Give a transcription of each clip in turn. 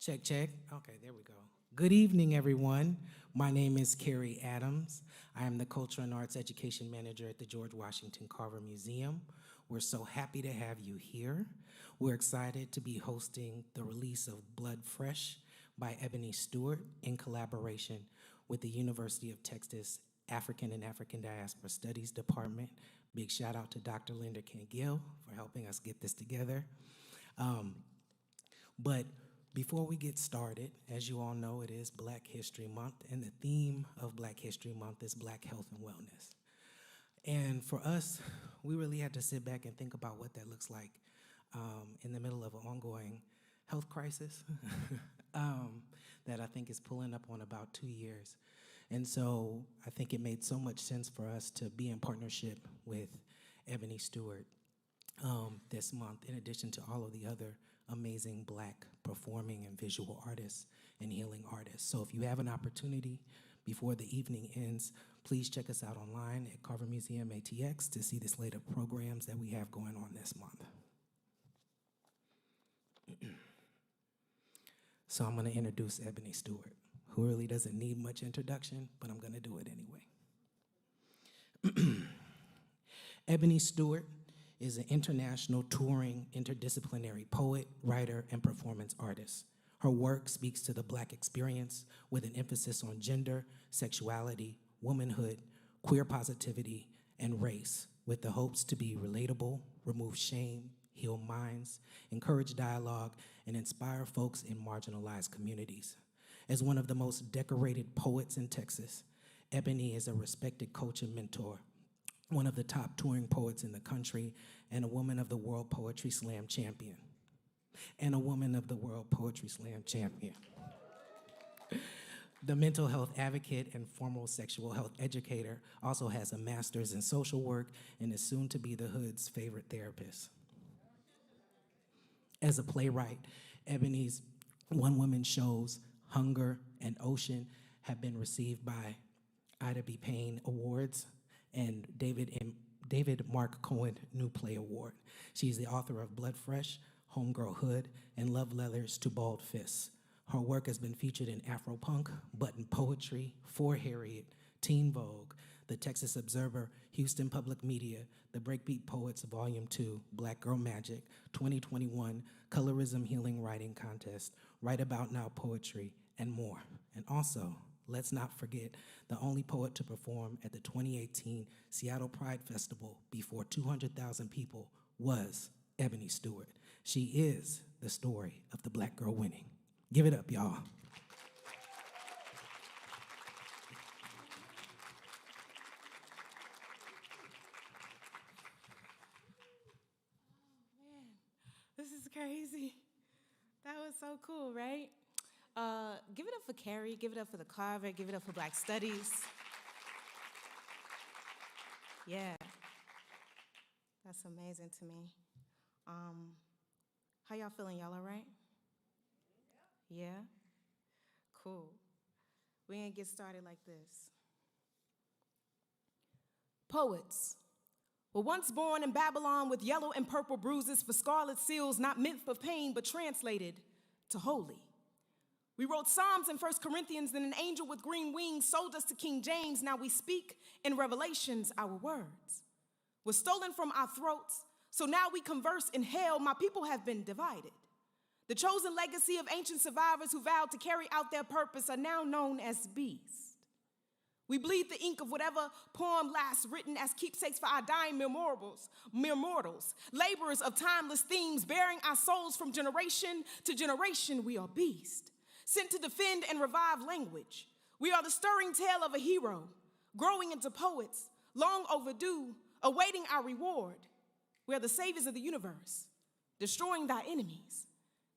Check, check. Okay, there we go. Good evening, everyone. My name is Carrie Adams. I am the Culture and Arts Education Manager at the George Washington Carver Museum. We're so happy to have you here. We're excited to be hosting the release of Blood Fresh by Ebony Stewart in collaboration with the University of Texas African and African Diaspora Studies Department. Big shout out to Dr. Linda Kent-Gill for helping us get this together. But before we get started, as you all know, it is Black History Month, and the theme of Black History Month is Black Health and Wellness. And for us, we really had to sit back and think about what that looks like in the middle of an ongoing health crisis that I think is pulling up on about 2 years. And so I think it made so much sense for us to be in partnership with Ebony Stewart this month, in addition to all of the other amazing Black performing and visual artists and healing artists. So if you have an opportunity before the evening ends, please check us out online at Carver Museum ATX to see the slate of programs that we have going on this month. So I'm going to introduce Ebony Stewart, who really doesn't need much introduction, but I'm going to do it anyway. Ebony Stewart is an international touring interdisciplinary poet, writer, and performance artist. Her work speaks to the Black experience with an emphasis on gender, sexuality, womanhood, queer positivity, and race, with the hopes to be relatable, remove shame, heal minds, encourage dialogue, and inspire folks in marginalized communities. As one of the most decorated poets in Texas, Ebony is a respected coach and mentor, one of the top touring poets in the country, and a Woman of the World Poetry Slam champion. And a Woman of the World Poetry Slam champion. The mental health advocate and formal sexual health educator also has a master's in social work and is soon to be the hood's favorite therapist. As a playwright, Ebony's one-woman shows, Hunger and Ocean, have been received by Ida B. Payne Awards and David Mark Cohen New Play Award. She's the author of Blood Fresh, Homegirl Hood, and Love Letters to Bald Fists. Her work has been featured in Afropunk, Button Poetry, For Harriet, Teen Vogue, The Texas Observer, Houston Public Media, The Breakbeat Poets Volume 2, Black Girl Magic, 2021, Colorism Healing Writing Contest, Right About Now Poetry, and more. And also, let's not forget the only poet to perform at the 2018 Seattle Pride Festival before 200,000 people was Ebony Stewart. She is the story of the Black girl winning. Give it up, y'all. This is crazy. That was so cool, right? Give it up for Carrie, give it up for the Carver, give it up for Black Studies. Yeah, that's amazing to me. How y'all feeling? Y'all all right? Yeah? Cool. We're gonna get started like this. Poets were once born in Babylon with yellow and purple bruises for scarlet seals, not meant for pain, but translated to holy. We wrote Psalms in 1 Corinthians, then an angel with green wings sold us to King James. Now we speak in Revelations, our words were stolen from our throats, so now we converse in hell. My people have been divided. The chosen legacy of ancient survivors who vowed to carry out their purpose are now known as beasts. We bleed the ink of whatever poem last written as keepsakes for our dying mere mortals, laborers of timeless themes, bearing our souls from generation to generation. We are beasts, sent to defend and revive language. We are the stirring tale of a hero, growing into poets, long overdue, awaiting our reward. We are the saviors of the universe, destroying thy enemies.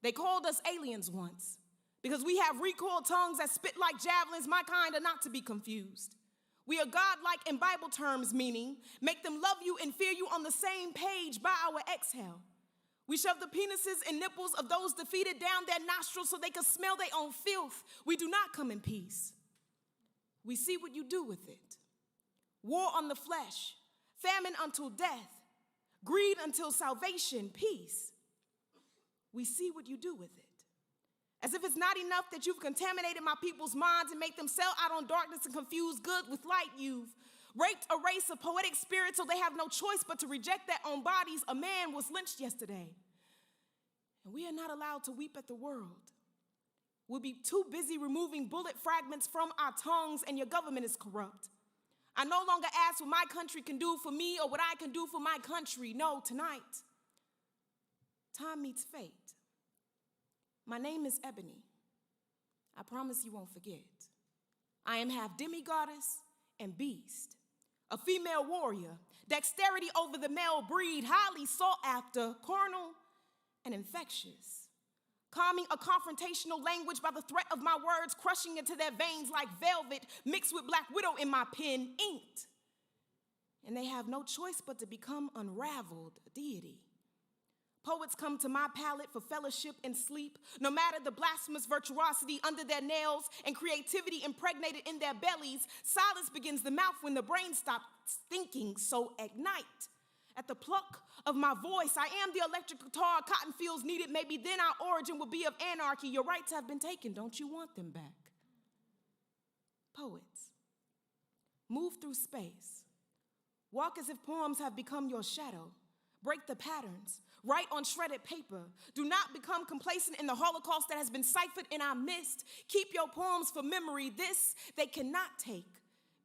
They called us aliens once because we have recoiled tongues that spit like javelins. My kind are not to be confused. We are godlike in Bible terms, meaning make them love you and fear you on the same page by our exhale. We shove the penises and nipples of those defeated down their nostrils so they can smell their own filth. We do not come in peace. We see what you do with it. War on the flesh, famine until death, greed until salvation, peace. We see what you do with it. As if it's not enough that you've contaminated my people's minds and make them sell out on darkness and confuse good with light, you've raped a race of poetic spirits so they have no choice but to reject their own bodies. A man was lynched yesterday, and we are not allowed to weep at the world. We'll be too busy removing bullet fragments from our tongues, and your government is corrupt. I no longer ask what my country can do for me or what I can do for my country. No, tonight, time meets fate. My name is Ebony. I promise you won't forget. I am half demigoddess and beast, a female warrior, dexterity over the male breed, highly sought after, carnal and infectious, calming a confrontational language by the threat of my words, crushing into their veins like velvet mixed with black widow in my pen, inked. And they have no choice but to become unraveled deity. Poets come to my palette for fellowship and sleep, no matter the blasphemous virtuosity under their nails and creativity impregnated in their bellies. Silence begins the mouth when the brain stops thinking, so ignite. At the pluck of my voice, I am the electric guitar cotton fields needed. Maybe then our origin will be of anarchy. Your rights have been taken. Don't you want them back? Poets, move through space. Walk as if poems have become your shadow. Break the patterns. Write on shredded paper. Do not become complacent in the Holocaust that has been ciphered in our midst. Keep your poems for memory. This they cannot take.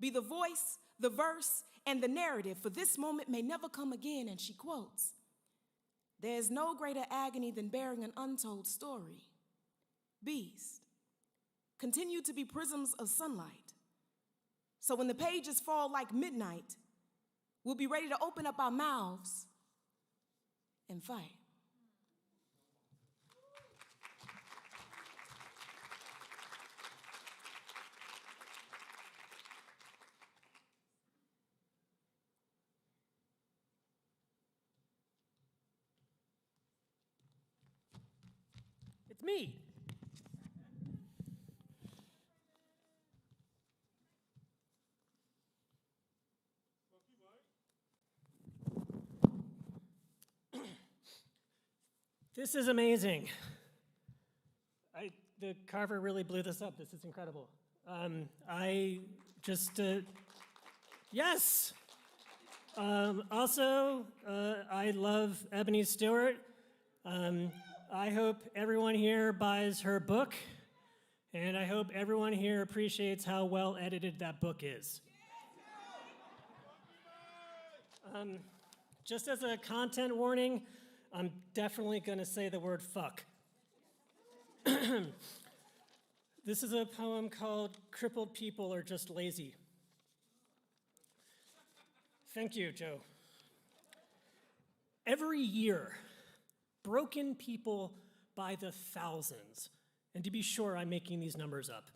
Be the voice, the verse, and the narrative, for this moment may never come again. And she quotes, "There is no greater agony than bearing an untold story. Beast, continue to be prisms of sunlight. So when the pages fall like midnight, we'll be ready to open up our mouths and fight." It's me. This is amazing. The carver really blew this up. This is incredible. Yes. Also, I love Ebony Stewart. I hope everyone here buys her book, and I hope everyone here appreciates how well edited that book is. Just as a content warning, I'm definitely going to say the word fuck. This is a poem called "Crippled People Are Just Lazy." Thank you, Joe. Every year, broken people by the thousands, and to be sure, I'm making these numbers up,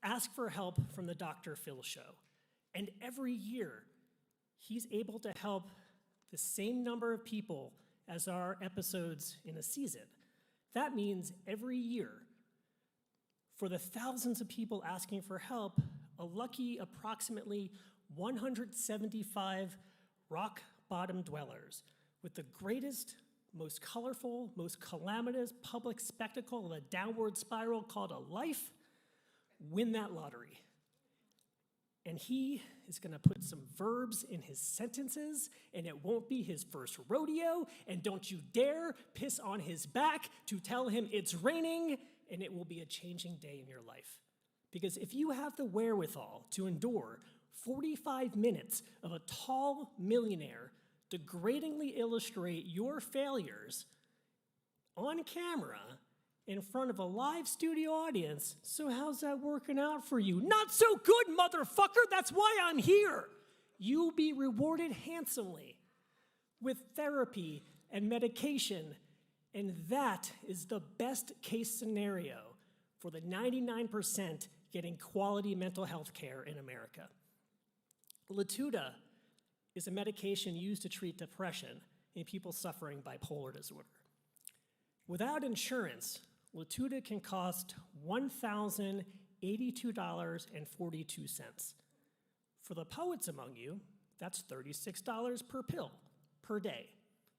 ask for help from the Dr. Phil show. And every year, he's able to help the same number of people as our episodes in a season. That means every year, for the thousands of people asking for help, a lucky approximately 175 rock bottom dwellers with the greatest, most colorful, most calamitous public spectacle of a downward spiral called a life win that lottery. And he is going to put some verbs in his sentences, and it won't be his first rodeo, and don't you dare piss on his back to tell him it's raining, and it will be a changing day in your life. Because if you have the wherewithal to endure 45 minutes of a tall millionaire degradingly illustrate your failures on camera in front of a live studio audience, so how's that working out for you? Not so good, motherfucker! That's why I'm here! You'll be rewarded handsomely with therapy and medication, and that is the best case scenario for the 99% getting quality mental health care in America. Latuda is a medication used to treat depression in people suffering bipolar disorder. Without insurance, Latuda can cost $1,082.42. For the poets among you, that's $36 per pill per day.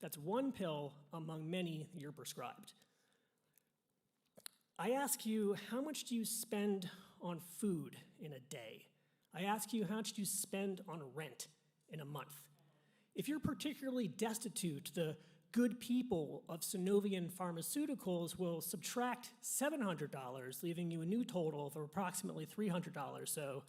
That's one pill among many you're prescribed. I ask you, how much do you spend on food in a day? I ask you, how much do you spend on rent in a month? If you're particularly destitute, the good people of Synovian Pharmaceuticals will subtract $700, leaving you a new total of approximately $300. So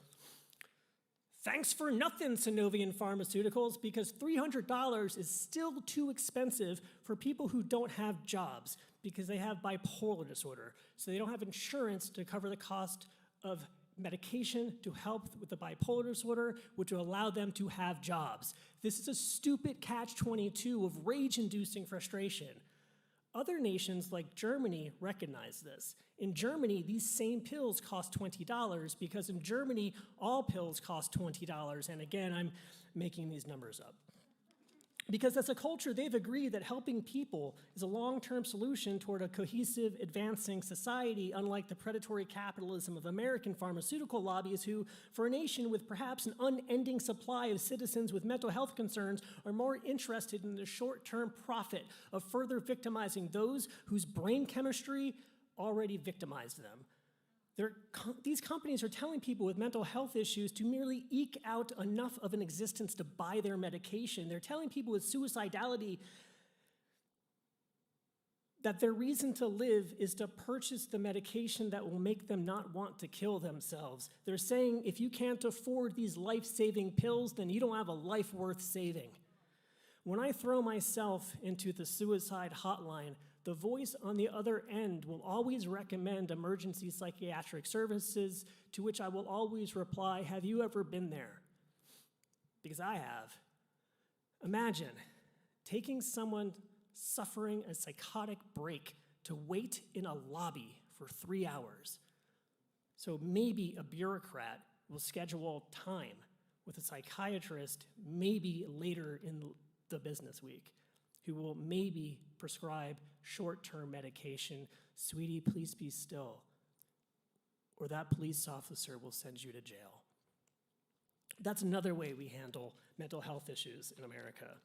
thanks for nothing, Synovian Pharmaceuticals, because $300 is still too expensive for people who don't have jobs because they have bipolar disorder. So they don't have insurance to cover the cost of medication to help with the bipolar disorder, which will allow them to have jobs. This is a stupid catch-22 of rage-inducing frustration. Other nations like Germany recognize this. In Germany, these same pills cost $20 because in Germany, all pills cost $20. And again, I'm making these numbers up. Because as a culture, they've agreed that helping people is a long-term solution toward a cohesive, advancing society, unlike the predatory capitalism of American pharmaceutical lobbies who, for a nation with perhaps an unending supply of citizens with mental health concerns, are more interested in the short-term profit of further victimizing those whose brain chemistry already victimized them. These companies are telling people with mental health issues to merely eke out enough of an existence to buy their medication. They're telling people with suicidality that their reason to live is to purchase the medication that will make them not want to kill themselves. They're saying if you can't afford these life-saving pills, then you don't have a life worth saving. When I throw myself into the suicide hotline, the voice on the other end will always recommend emergency psychiatric services, to which I will always reply, have you ever been there? Because I have. Imagine taking someone suffering a psychotic break to wait in a lobby for 3 hours. So maybe a bureaucrat will schedule time with a psychiatrist maybe later in the business week, who will maybe prescribe short-term medication. Sweetie, please be still. Or that police officer will send you to jail. That's another way we handle mental health issues in America.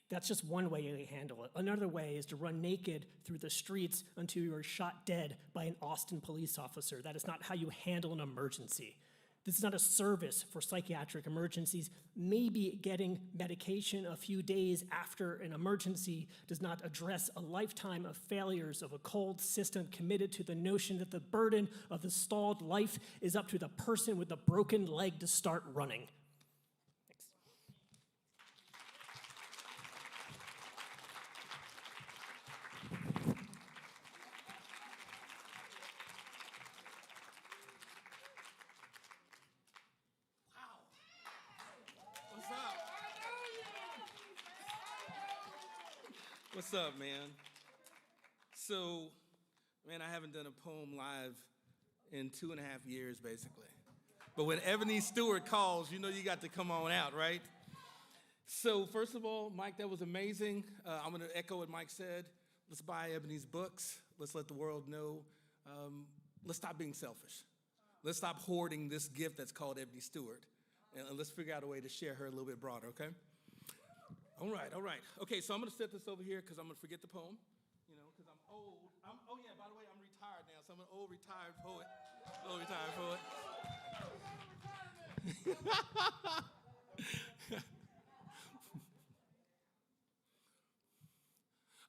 That's just one way we handle it. Another way is to run naked through the streets until you are shot dead by an Austin police officer. That is not how you handle an emergency. This is not a service for psychiatric emergencies. Maybe getting medication a few days after an emergency does not address a lifetime of failures of a cold system committed to the notion that the burden of the stalled life is up to the person with the broken leg to start running. Thanks. What's up, man? So, man, I haven't done a poem live in 2.5 years, basically. But when Ebony Stewart calls, you know you got to come on out, right? So, first of all, Mike, that was amazing. I'm going to echo what Mike said. Let's buy Ebony's books. Let's let the world know. Let's stop being selfish. Let's stop hoarding this gift that's called Ebony Stewart. And let's figure out a way to share her a little bit broader, okay? All right. Okay, so I'm going to set this over here because I'm going to forget the poem, you know, because I'm old. Oh, yeah, by the way, I'm retired now, so I'm an old retired poet.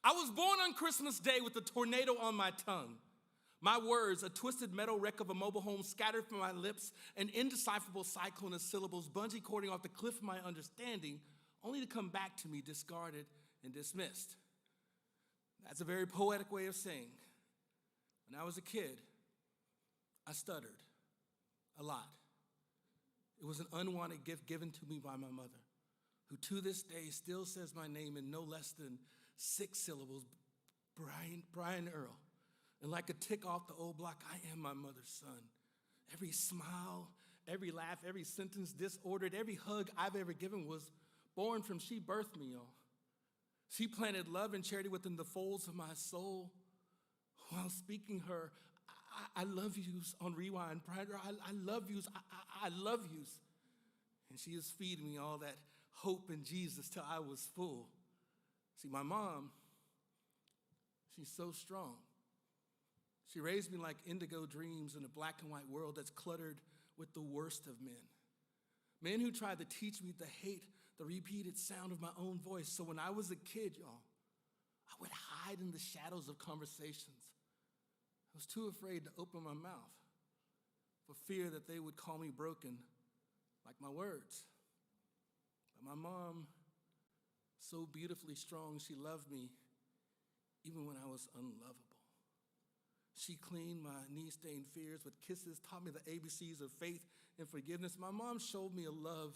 I was born on Christmas Day with a tornado on my tongue. My words, a twisted metal wreck of a mobile home scattered from my lips, an indecipherable cyclone of syllables, bungee cording off the cliff of my understanding, only to come back to me discarded and dismissed. That's a very poetic way of saying, when I was a kid, I stuttered a lot. It was an unwanted gift given to me by my mother, who to this day still says my name in no less than 6 syllables, Brian Earl. And like a tick off the old block, I am my mother's son. Every smile, every laugh, every sentence disordered, every hug I've ever given was born from she birthed me, y'all. She planted love and charity within the folds of my soul. While speaking her, I love yous on rewind. I love yous, I love yous. And she is feeding me all that hope in Jesus till I was full. See, my mom, she's so strong. She raised me like indigo dreams in a black and white world that's cluttered with the worst of men. Men who tried to teach me to hate the repeated sound of my own voice. So when I was a kid, y'all, I would hide in the shadows of conversations. I was too afraid to open my mouth for fear that they would call me broken like my words. But my mom, so beautifully strong, she loved me even when I was unlovable. She cleaned my knee-stained fears with kisses, taught me the ABCs of faith and forgiveness. My mom showed me a love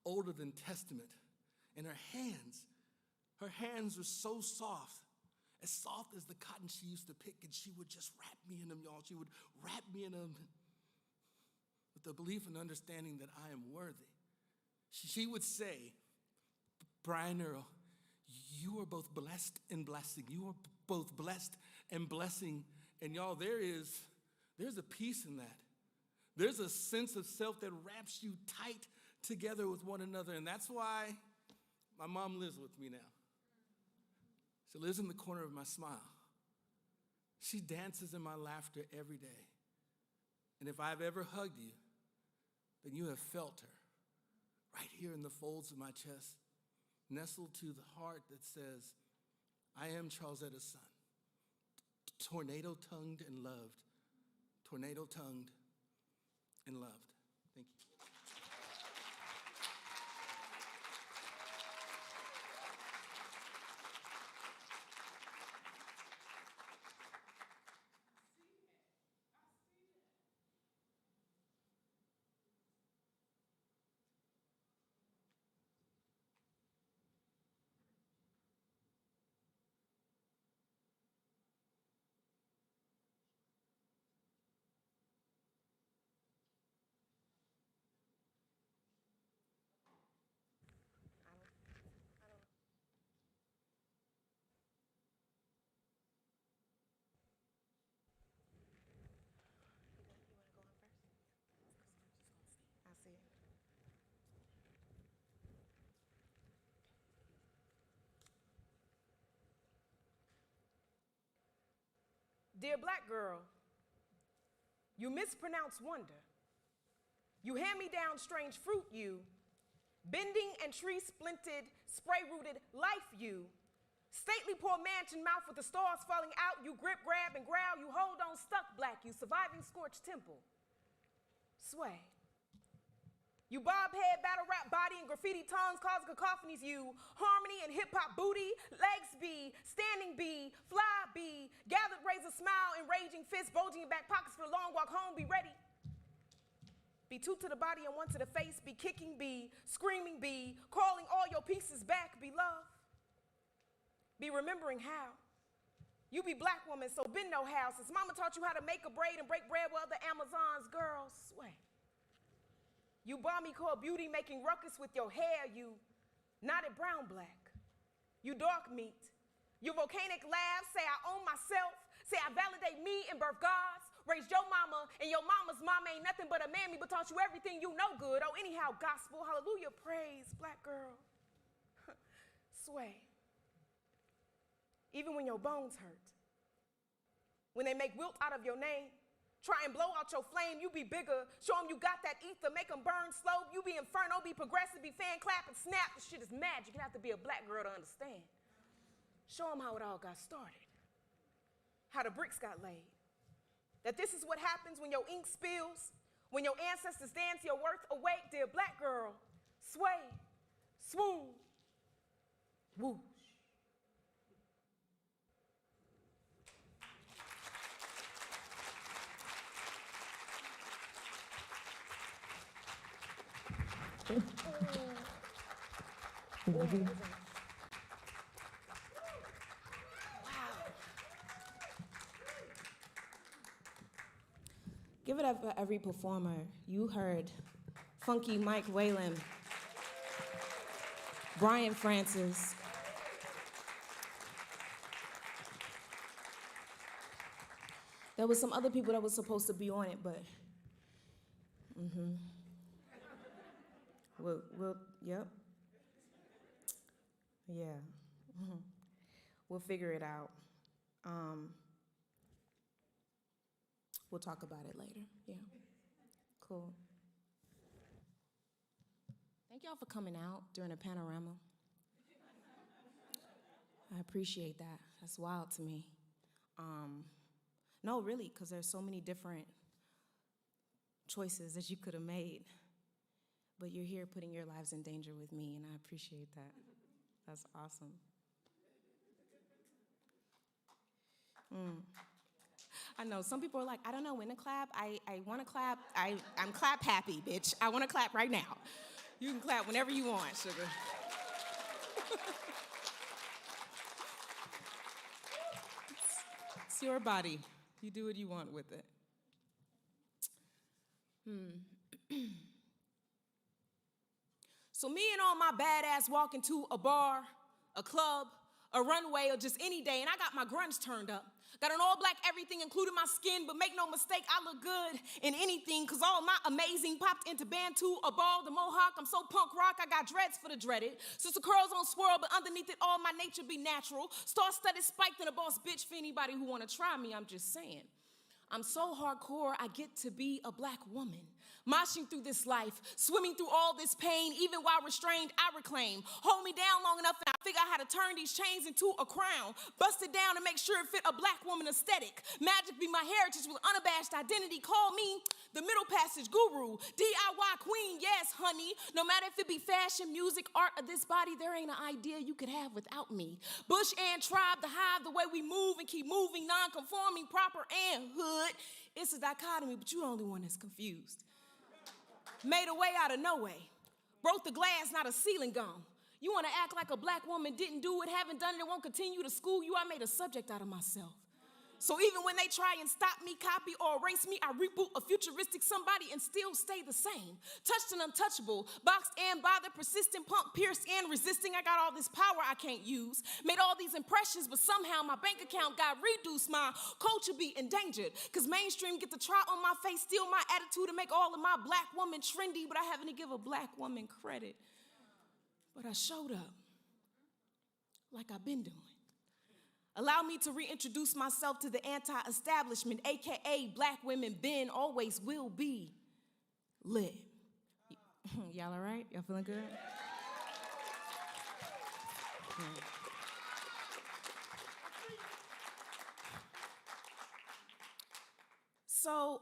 older than Testament. And her hands were so soft as the cotton she used to pick, and she would just wrap me in them, y'all. She would wrap me in them with the belief and understanding that I am worthy. She would say, Brian Earl, you are both blessed and blessing. You are both blessed and blessing. And y'all, there's a peace in that. There's a sense of self that wraps you tight together with one another. And that's why my mom lives with me now. She lives in the corner of my smile. She dances in my laughter every day. And if I've ever hugged you, then you have felt her right here in the folds of my chest, nestled to the heart that says, I am Charlesetta's son, tornado-tongued and loved, tornado-tongued and loved. Thank you. Dear black girl, you mispronounce wonder. You hand-me-down strange fruit, you. Bending and tree-splinted, spray-rooted life, you. Stately poor mansion mouth with the stars falling out. You grip, grab, and growl. You hold on stuck, black. You surviving scorched temple. Sway. You bob head, battle rap body, and graffiti tongues cause cacophonies. You harmony and hip hop booty, legs be, standing be, fly be, gathered razor smile and raging fist, bulging in back pockets for the long walk home. Be ready. Be two to the body and one to the face. Be kicking be, screaming be, calling all your pieces back. Be love. Be remembering how. You be black woman, so been no how. Since mama taught you how to make a braid and break bread with other Amazons, girls, sway. You balmy core beauty making ruckus with your hair, you knotted brown black. You dark meat. You volcanic laugh, say I own myself, say I validate me and birth gods, raised your mama and your mama's mama ain't nothing but a mammy but taught you everything you know good. Oh, anyhow, gospel, hallelujah, praise, black girl. Sway. Even when your bones hurt, when they make wilt out of your name, try and blow out your flame, you be bigger. Show them you got that ether, make them burn slow. You be inferno, be progressive, be fan clap and snap. This shit is magic. You have to be a black girl to understand. Show them how it all got started, how the bricks got laid. That this is what happens when your ink spills, when your ancestors dance your worth awake. Dear black girl, sway, swoon, whoosh. Wow. Give it up for every performer. You heard Funky Mike Whalen, Brian Francis, there was some other people that was supposed to be on it, but yep. Yeah. We'll figure it out. We'll talk about it later. Yeah. Cool. Thank y'all for coming out during a panorama. I appreciate that. That's wild to me. No, really, because there's so many different choices that you could have made. But you're here putting your lives in danger with me, and I appreciate that. That's awesome. I know, some people are like, I don't know when to clap. I want to clap. I'm clap happy, bitch. I want to clap right now. You can clap whenever you want, sugar. It's your body. You do what you want with it. So me and all my badass walk into a bar, a club, a runway, or just any day, and I got my grunge turned up. Got an all black everything, including my skin, but make no mistake, I look good in anything, cause all my amazing popped into Bantu, a ball, the mohawk. I'm so punk rock, I got dreads for the dreaded. Sister curls on swirl, but underneath it all, my nature be natural. Star-studded, spiked, and a boss bitch for anybody who wanna try me, I'm just saying. I'm so hardcore, I get to be a black woman. Moshing through this life, swimming through all this pain, even while restrained, I reclaim. Hold me down long enough and I figure out how to turn these chains into a crown. Bust it down and make sure it fit a black woman aesthetic. Magic be my heritage with unabashed identity. Call me the middle passage guru, DIY queen, yes, honey. No matter if it be fashion, music, art, or this body, there ain't an idea you could have without me. Bush and tribe, the hive, the way we move and keep moving, non-conforming, proper, and hood. It's a dichotomy, but you the only one that's confused. Made a way out of no way. Broke the glass, not a ceiling gone. You want to act like a black woman didn't do it, haven't done it, and won't continue to school you? I made a subject out of myself. So even when they try and stop me, copy, or erase me, I reboot a futuristic somebody and still stay the same. Touched and untouchable, boxed and bothered, persistent, pump, pierced and resisting. I got all this power I can't use. Made all these impressions, but somehow my bank account got reduced. My culture be endangered, cause mainstream get to try on my face, steal my attitude, and make all of my black woman trendy, but I haven't to give a black woman credit. But I showed up like I've been doing. Allow me to reintroduce myself to the anti-establishment, AKA black women been, always will be lit. Y'all all right? Y'all feeling good? So,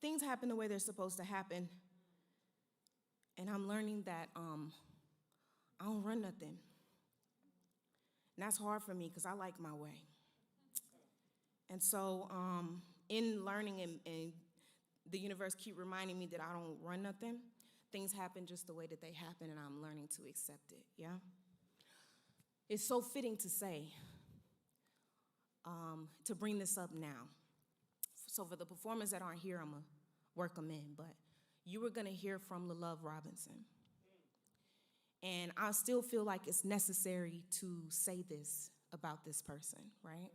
things happen the way they're supposed to happen. And I'm learning that I don't run nothing. And that's hard for me because I like my way. And so in learning and the universe keep reminding me that I don't run nothing, things happen just the way that they happen, and I'm learning to accept it, yeah? It's so fitting to say, to bring this up now. So for the performers that aren't here, I'm gonna work them in, but you were gonna hear from LaLove Robinson. And I still feel like it's necessary to say this about this person, right?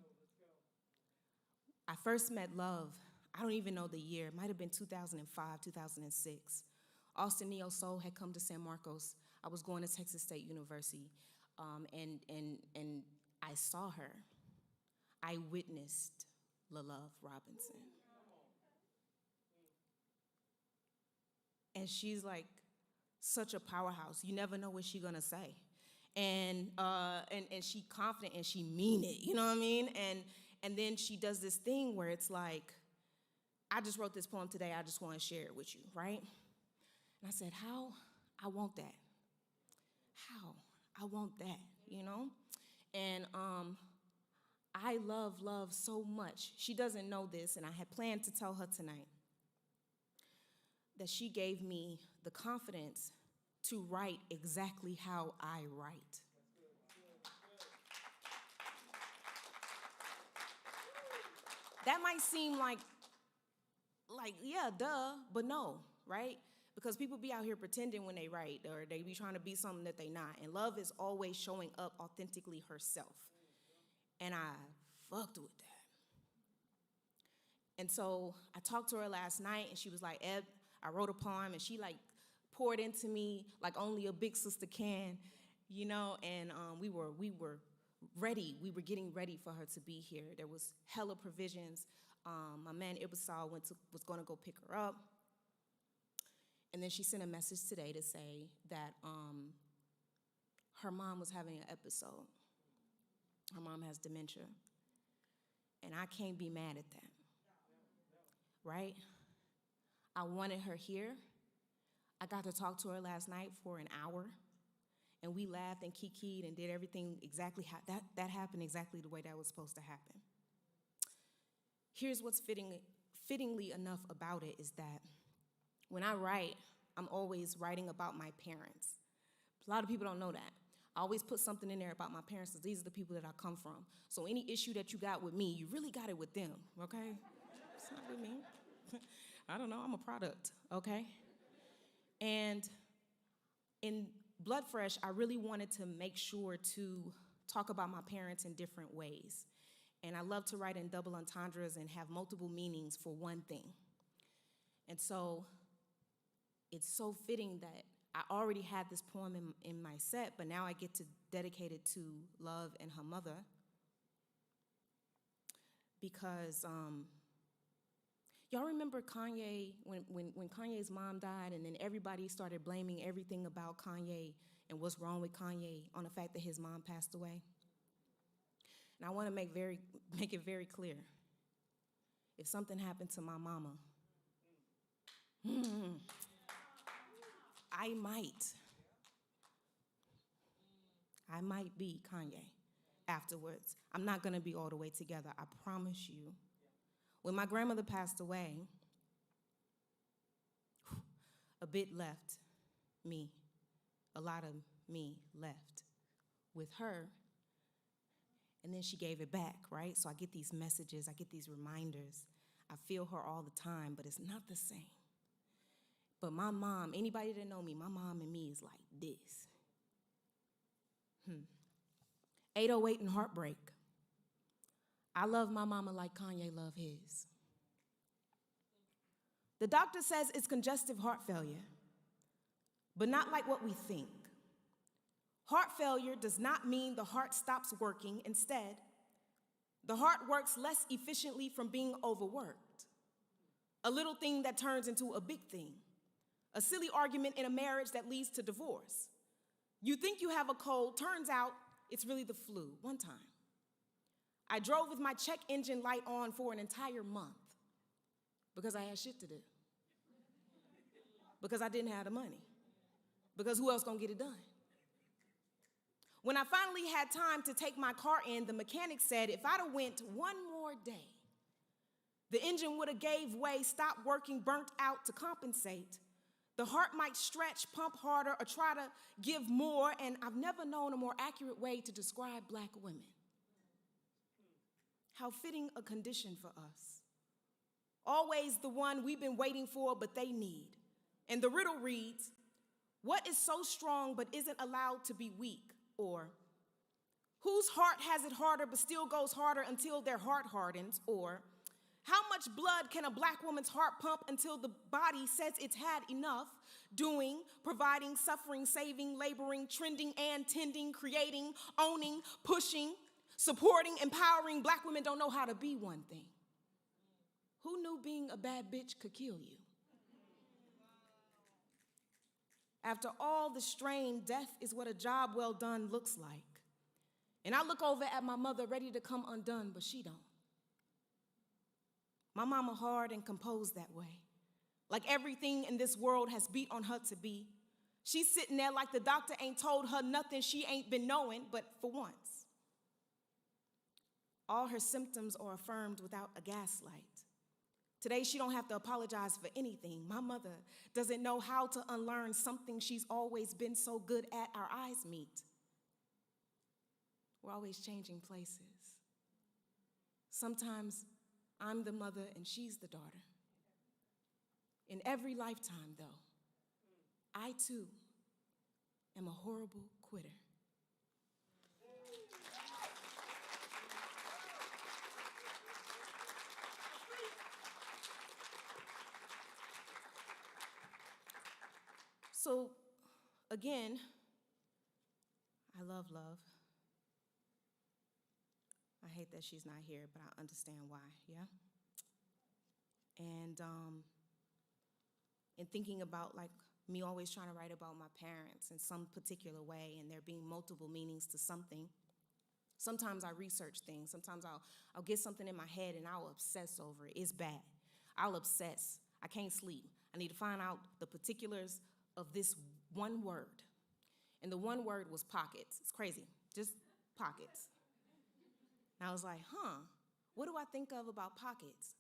I first met Love, I don't even know the year, it might have been 2005, 2006. Austin Neo Soul had come to San Marcos. I was going to Texas State University, and I saw her. I witnessed LaLove Robinson. And she's like such a powerhouse. You never know what she's gonna say. And she confident and she mean it, you know what I mean? And then she does this thing where it's like, I just wrote this poem today, I just wanna share it with you, right? And I said, how? I want that. How? I want that, you know? And I love Love so much. She doesn't know this, and I had planned to tell her tonight that she gave me the confidence to write exactly how I write. That might seem like yeah, duh, but no, right? Because people be out here pretending when they write, or they be trying to be something that they not. And Love is always showing up authentically herself. And I fucked with that. And so I talked to her last night, and she was like, Eb, I wrote a poem, and she like poured into me like only a big sister can, you know, and we were ready. We were getting ready for her to be here. There was hella provisions My man Ibasal was going to go pick her up. And then she sent a message today to say that her mom was having an episode. Her mom has dementia. And I can't be mad at that, right? I wanted her here. I got to talk to her last night for an hour, and we laughed and kikied and did everything exactly how that happened exactly the way that was supposed to happen. Here's what's fittingly enough about it is that when I write, I'm always writing about my parents. A lot of people don't know that. I always put something in there about my parents because these are the people that I come from. So any issue that you got with me, you really got it with them, okay? It's not with me. I don't know, I'm a product, okay? And in Blood Fresh, I really wanted to make sure to talk about my parents in different ways. And I love to write in double entendres and have multiple meanings for one thing. And so it's so fitting that I already had this poem in my set, but now I get to dedicate it to Love and her mother because y'all remember Kanye, when Kanye's mom died and then everybody started blaming everything about Kanye and what's wrong with Kanye on the fact that his mom passed away? And I want to make it very clear. If something happened to my mama, I might be Kanye afterwards. I'm not going to be all the way together, I promise you. When my grandmother passed away, a bit left me. A lot of me left with her. And then she gave it back, right? So I get these messages, I get these reminders. I feel her all the time, but it's not the same. But my mom, anybody that know me, my mom and me is like this. 808 and heartbreak. I love my mama like Kanye loved his. The doctor says it's congestive heart failure, but not like what we think. Heart failure does not mean the heart stops working. Instead, the heart works less efficiently from being overworked. A little thing that turns into a big thing. A silly argument in a marriage that leads to divorce. You think you have a cold, turns out it's really the flu. One time, I drove with my check engine light on for an entire month because I had shit to do. Because I didn't have the money. Because who else gonna get it done? When I finally had time to take my car in, the mechanic said if I'd have went one more day, the engine would have gave way, stopped working, burnt out to compensate. The heart might stretch, pump harder, or try to give more, and I've never known a more accurate way to describe black women. How fitting a condition for us. Always the one we've been waiting for, but they need. And the riddle reads, what is so strong but isn't allowed to be weak? Or, whose heart has it harder but still goes harder until their heart hardens? Or, how much blood can a black woman's heart pump until the body says it's had enough? Doing, providing, suffering, saving, laboring, trending and tending, creating, owning, pushing, supporting, empowering. Black women don't know how to be one thing. Who knew being a bad bitch could kill you? After all the strain, death is what a job well done looks like. And I look over at my mother ready to come undone, but she don't. My mama hard and composed that way. Like everything in this world has beat on her to be. She's sitting there like the doctor ain't told her nothing she ain't been knowing, but for once. All her symptoms are affirmed without a gaslight. Today, she don't have to apologize for anything. My mother doesn't know how to unlearn something she's always been so good at. Our eyes meet. We're always changing places. Sometimes I'm the mother and she's the daughter. In every lifetime, though, I too am a horrible quitter. So, again, I love love. I hate that she's not here, but I understand why, yeah? And in thinking about like me always trying to write about my parents in some particular way and there being multiple meanings to something, sometimes I research things. Sometimes I'll get something in my head and I'll obsess over it. It's bad. I'll obsess. I can't sleep. I need to find out the particulars of this one word. And the one word was pockets. It's crazy. Just pockets. And I was like, what do I think of about pockets?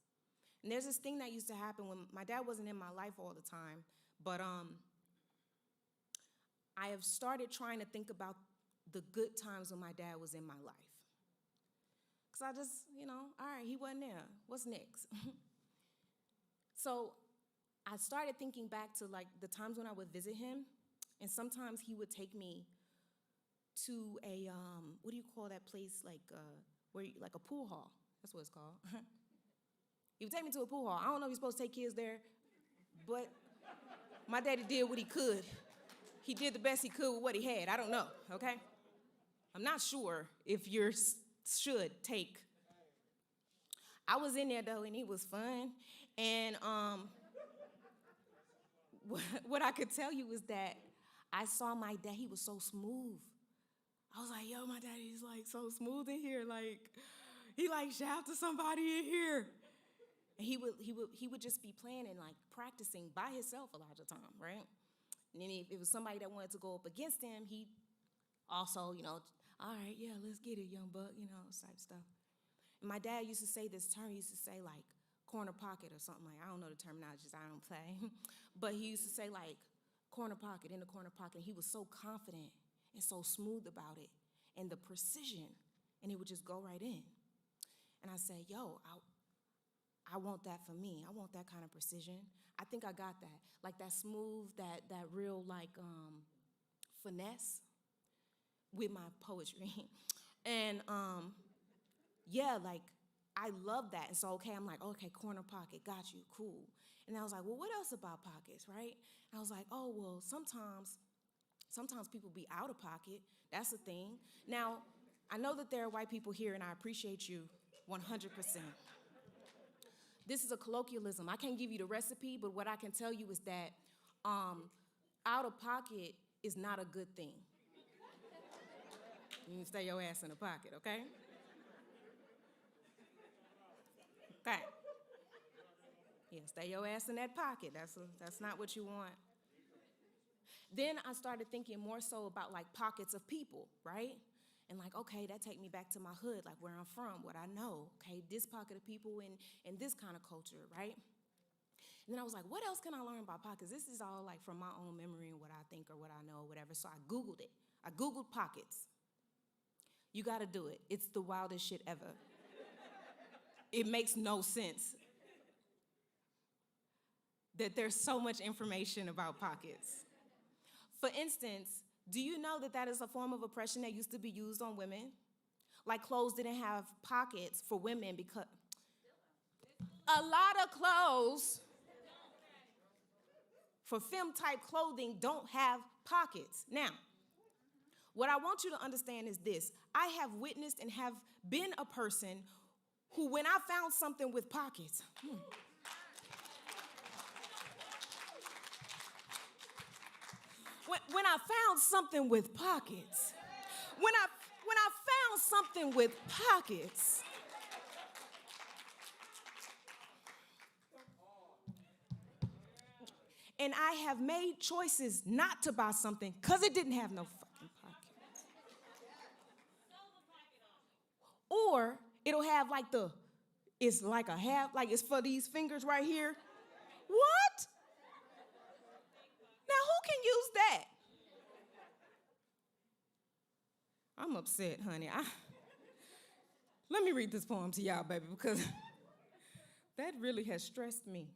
And there's this thing that used to happen when my dad wasn't in my life all the time, but I have started trying to think about the good times when my dad was in my life. Because I just, all right, he wasn't there. What's next? So I started thinking back to like the times when I would visit him, and sometimes he would take me to a, what do you call that place, like like a pool hall. That's what it's called. He would take me to a pool hall. I don't know if you're supposed to take kids there, but my daddy did what he could. He did the best he could with what he had. I don't know, okay? I'm not sure if you should take. I was in there, though, and it was fun. And what I could tell you is that I saw my dad. He was so smooth. I was like, yo, my daddy's, like, so smooth in here. Like, he, like, shout to somebody in here. And he would just be playing and, like, practicing by himself a lot of the time, right? And then if it was somebody that wanted to go up against him, he also, all right, yeah, let's get it, young buck, type stuff. And my dad used to say this term. He used to say, like, corner pocket or something like, I don't know the terminology, I don't play. But he used to say, like, corner pocket, in the corner pocket. He was so confident and so smooth about it and the precision, and it would just go right in. And I said, yo, I want that for me. I want that kind of precision. I think I got that. Like that smooth, that real like finesse with my poetry. And yeah, like I love that. And so, okay, I'm like, okay, corner pocket, got you, cool. And I was like, well, what else about pockets, right? And I was like, oh, well, sometimes people be out of pocket. That's a thing. Now, I know that there are white people here, and I appreciate you 100%. This is a colloquialism. I can't give you the recipe, but what I can tell you is that out of pocket is not a good thing. You need to stay your ass in the pocket, okay? Okay. Yeah, stay your ass in that pocket. That's not what you want. Then I started thinking more so about like pockets of people, right? And like, okay, that take me back to my hood, like where I'm from, what I know. Okay, this pocket of people in this kind of culture, right? And then I was like, what else can I learn about pockets? This is all like from my own memory and what I think or what I know or whatever. So I Googled it. I Googled pockets. You gotta do it. It's the wildest shit ever. It makes no sense that there's so much information about pockets. For instance, do you know that is a form of oppression that used to be used on women? Like clothes didn't have pockets for women because a lot of clothes for femme-type clothing don't have pockets. Now, what I want you to understand is this. I have witnessed and have been a person who, when I found something with pockets, when I found something with pockets, when I found something with pockets, and I have made choices not to buy something because it didn't have no fucking pockets. Or it'll have like it's like a half, like it's for these fingers right here. What? Now, who can use that? I'm upset, honey. Let me read this poem to y'all, baby, because that really has stressed me.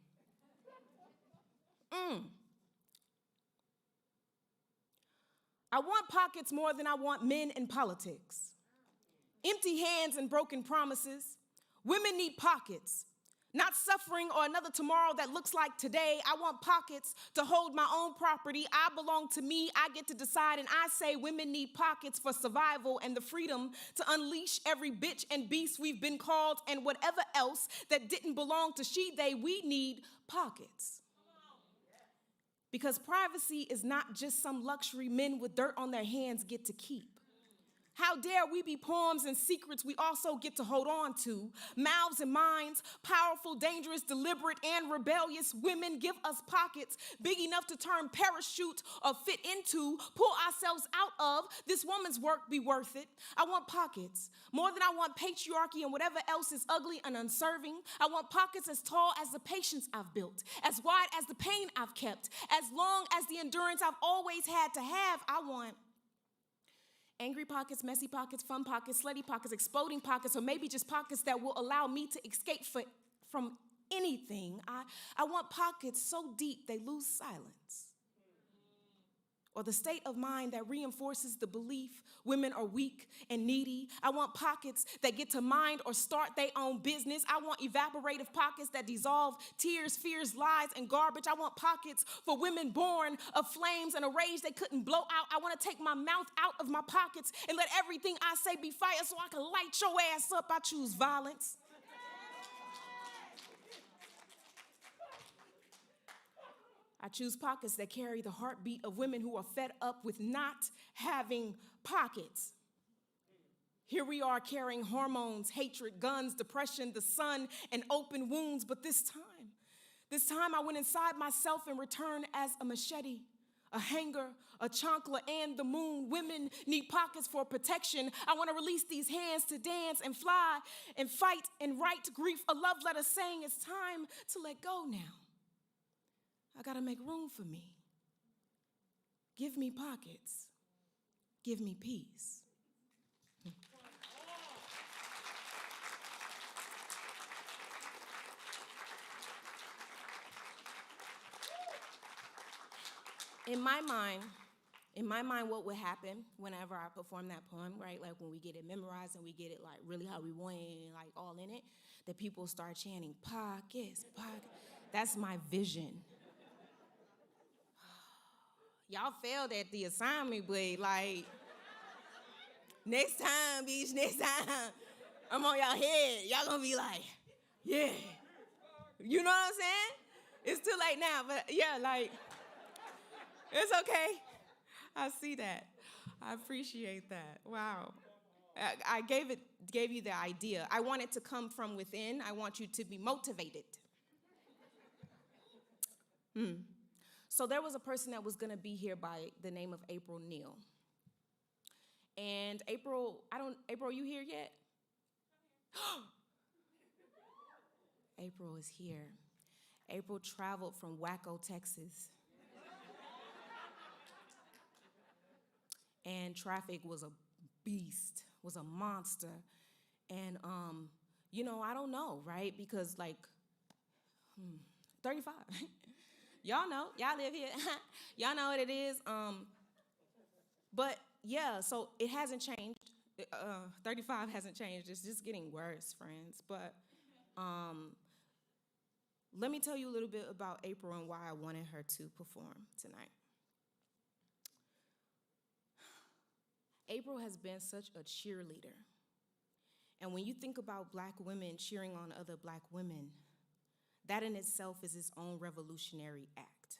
I want pockets more than I want men in politics. Empty hands and broken promises. Women need pockets, Not suffering or another tomorrow that looks like today. I want pockets to hold my own property. I belong to me. I get to decide. And I say women need pockets for survival and the freedom to unleash every bitch and beast we've been called and whatever else that didn't belong to she, they. We need pockets. Because privacy is not just some luxury men with dirt on their hands get to keep. How dare we be poems and secrets we also get to hold on to? Mouths and minds, powerful, dangerous, deliberate, and rebellious women give us pockets big enough to turn parachute or fit into, pull ourselves out of. This woman's work be worth it. I want pockets. More than I want patriarchy and whatever else is ugly and unserving. I want pockets as tall as the patience I've built, as wide as the pain I've kept, as long as the endurance I've always had to have. I want angry pockets, messy pockets, fun pockets, slutty pockets, exploding pockets, or maybe just pockets that will allow me to escape from anything. I want pockets so deep they lose silence. Or the state of mind that reinforces the belief women are weak and needy. I want pockets that get to mind or start their own business. I want evaporative pockets that dissolve tears, fears, lies, and garbage. I want pockets for women born of flames and a rage they couldn't blow out. I want to take my mouth out of my pockets and let everything I say be fire so I can light your ass up. I choose violence. I choose pockets that carry the heartbeat of women who are fed up with not having pockets. Here we are carrying hormones, hatred, guns, depression, the sun, and open wounds. But this time I went inside myself and returned as a machete, a hanger, a chancla, and the moon. Women need pockets for protection. I want to release these hands to dance and fly and fight and write grief, a love letter saying it's time to let go now. I gotta make room for me. Give me pockets. Give me peace. In my mind, what would happen whenever I perform that poem, right? Like when we get it memorized and we get it like really how we want it, like all in it, that people start chanting, pockets, pockets. That's my vision. Y'all failed at the assignment, but like, next time, bitch, next time, I'm on y'all head. Y'all gonna be like, yeah. You know what I'm saying? It's too late now, but yeah, like, it's okay. I see that. I appreciate that. Wow. I gave you the idea. I want it to come from within. I want you to be motivated. So there was a person that was gonna be here by the name of April Neal. And April, April, you here yet? April is here. April traveled from Waco, Texas. And traffic was a beast, was a monster. And, I don't know, right? Because like, 35. Y'all know, y'all live here. Y'all know what it is. But yeah, so it hasn't changed. 35 hasn't changed. It's just getting worse, friends. But let me tell you a little bit about April and why I wanted her to perform tonight. April has been such a cheerleader. And when you think about Black women cheering on other Black women, that in itself is its own revolutionary act.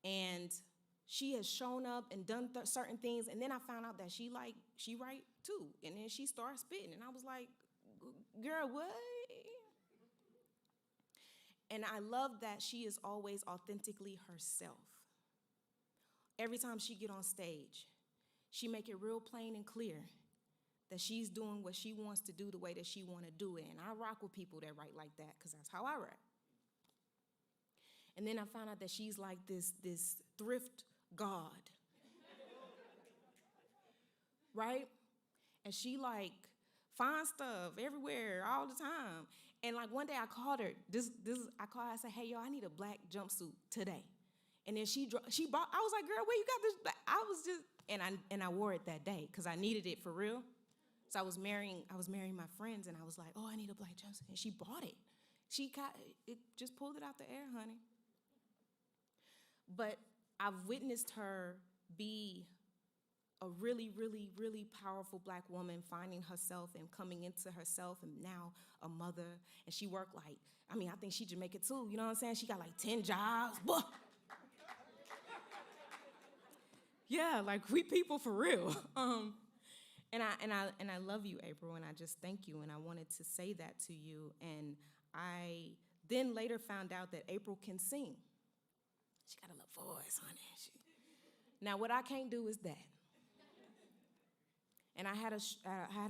And she has shown up and done certain things, and then I found out that she write too, and then she started spitting, and I was like, girl, what? And I love that she is always authentically herself. Every time she get on stage, she make it real plain and clear that she's doing what she wants to do the way that she want to do it. And I rock with people that write like that because that's how I write. And then I found out that she's like this thrift god, right? And she like finds stuff everywhere all the time. And like one day I called her, I said, hey, yo, I need a black jumpsuit today. And then she bought, I was like, girl, where you got this black? I was just, and I wore it that day because I needed it for real. So I was marrying my friends, and I was like, oh, I need a black jumpsuit. And she bought it. It just pulled it out the air, honey. But I've witnessed her be a really, really, really powerful black woman, finding herself and coming into herself, and now a mother. And she worked I think she Jamaican too, you know what I'm saying? She got 10 jobs. Blah. Yeah, we people for real. And I love you, April, and I just thank you, and I wanted to say that to you. And I then later found out that April can sing. She got a little voice, honey. Now, what I can't do is that. And I had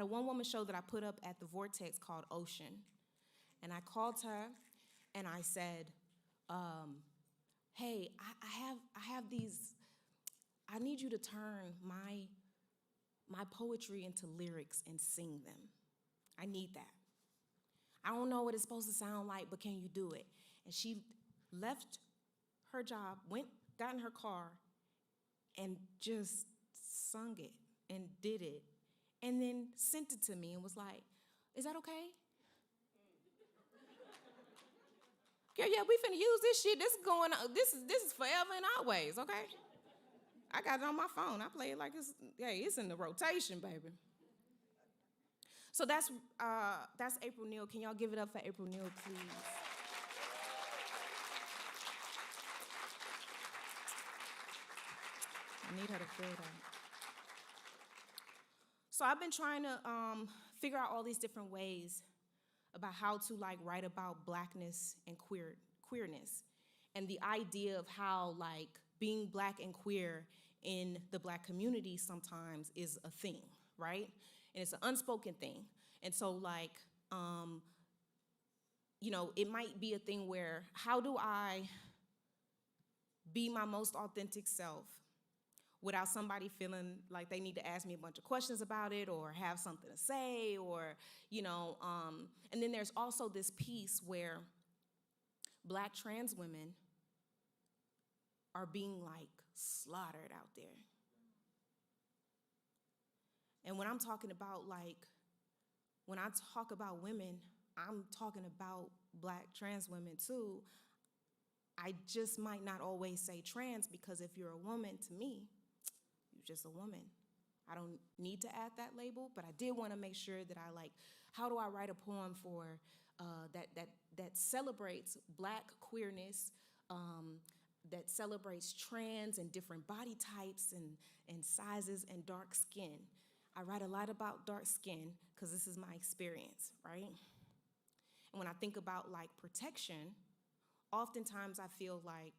a one-woman show that I put up at the Vortex called Ocean. And I called her, and I said, hey, I have these, I need you to turn my poetry into lyrics and sing them. I need that. I don't know what it's supposed to sound like, but can you do it? And she left her job, got in her car, and just sung it and did it, and then sent it to me and was like, is that okay? Girl, yeah, we finna use this shit. This is going on. This is forever and always, okay? I got it on my phone. I play it like it's in the rotation, baby. So that's April Neal. Can y'all give it up for April Neal, please? I need her to feel that. So I've been trying to figure out all these different ways about how to write about blackness and queerness, and the idea of how being black and queer in the black community sometimes is a thing, right? And it's an unspoken thing. And so it might be a thing where, how do I be my most authentic self without somebody feeling like they need to ask me a bunch of questions about it or have something to say, or, and then there's also this piece where black trans women are being slaughtered out there. And when I'm talking about when I talk about women, I'm talking about black trans women too. I just might not always say trans, because if you're a woman, to me, you're just a woman. I don't need to add that label, but I did want to make sure that how do I write a poem for that celebrates black queerness, that celebrates trans and different body types and sizes and dark skin. I write a lot about dark skin because this is my experience, right? And when I think about protection, oftentimes I feel like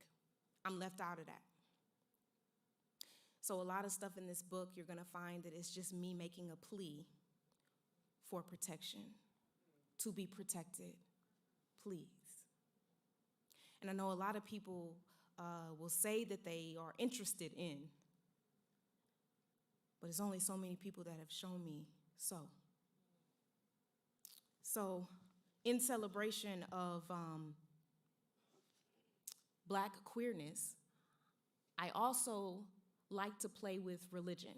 I'm left out of that. So a lot of stuff in this book, you're gonna find that it's just me making a plea for protection, to be protected, please. And I know a lot of people will say that they are interested in, but there's only so many people that have shown me so. So in celebration of black queerness, I also like to play with religion.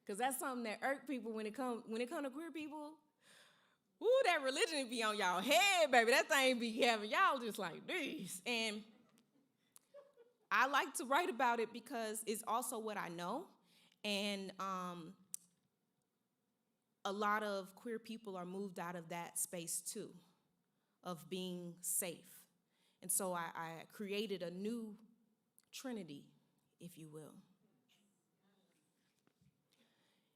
Because that's something that irks people when it come to queer people. Ooh, that religion be on y'all head, baby. That thing be having y'all just like this. And I like to write about it because it's also what I know. And a lot of queer people are moved out of that space too, of being safe. And so I created a new trinity, if you will.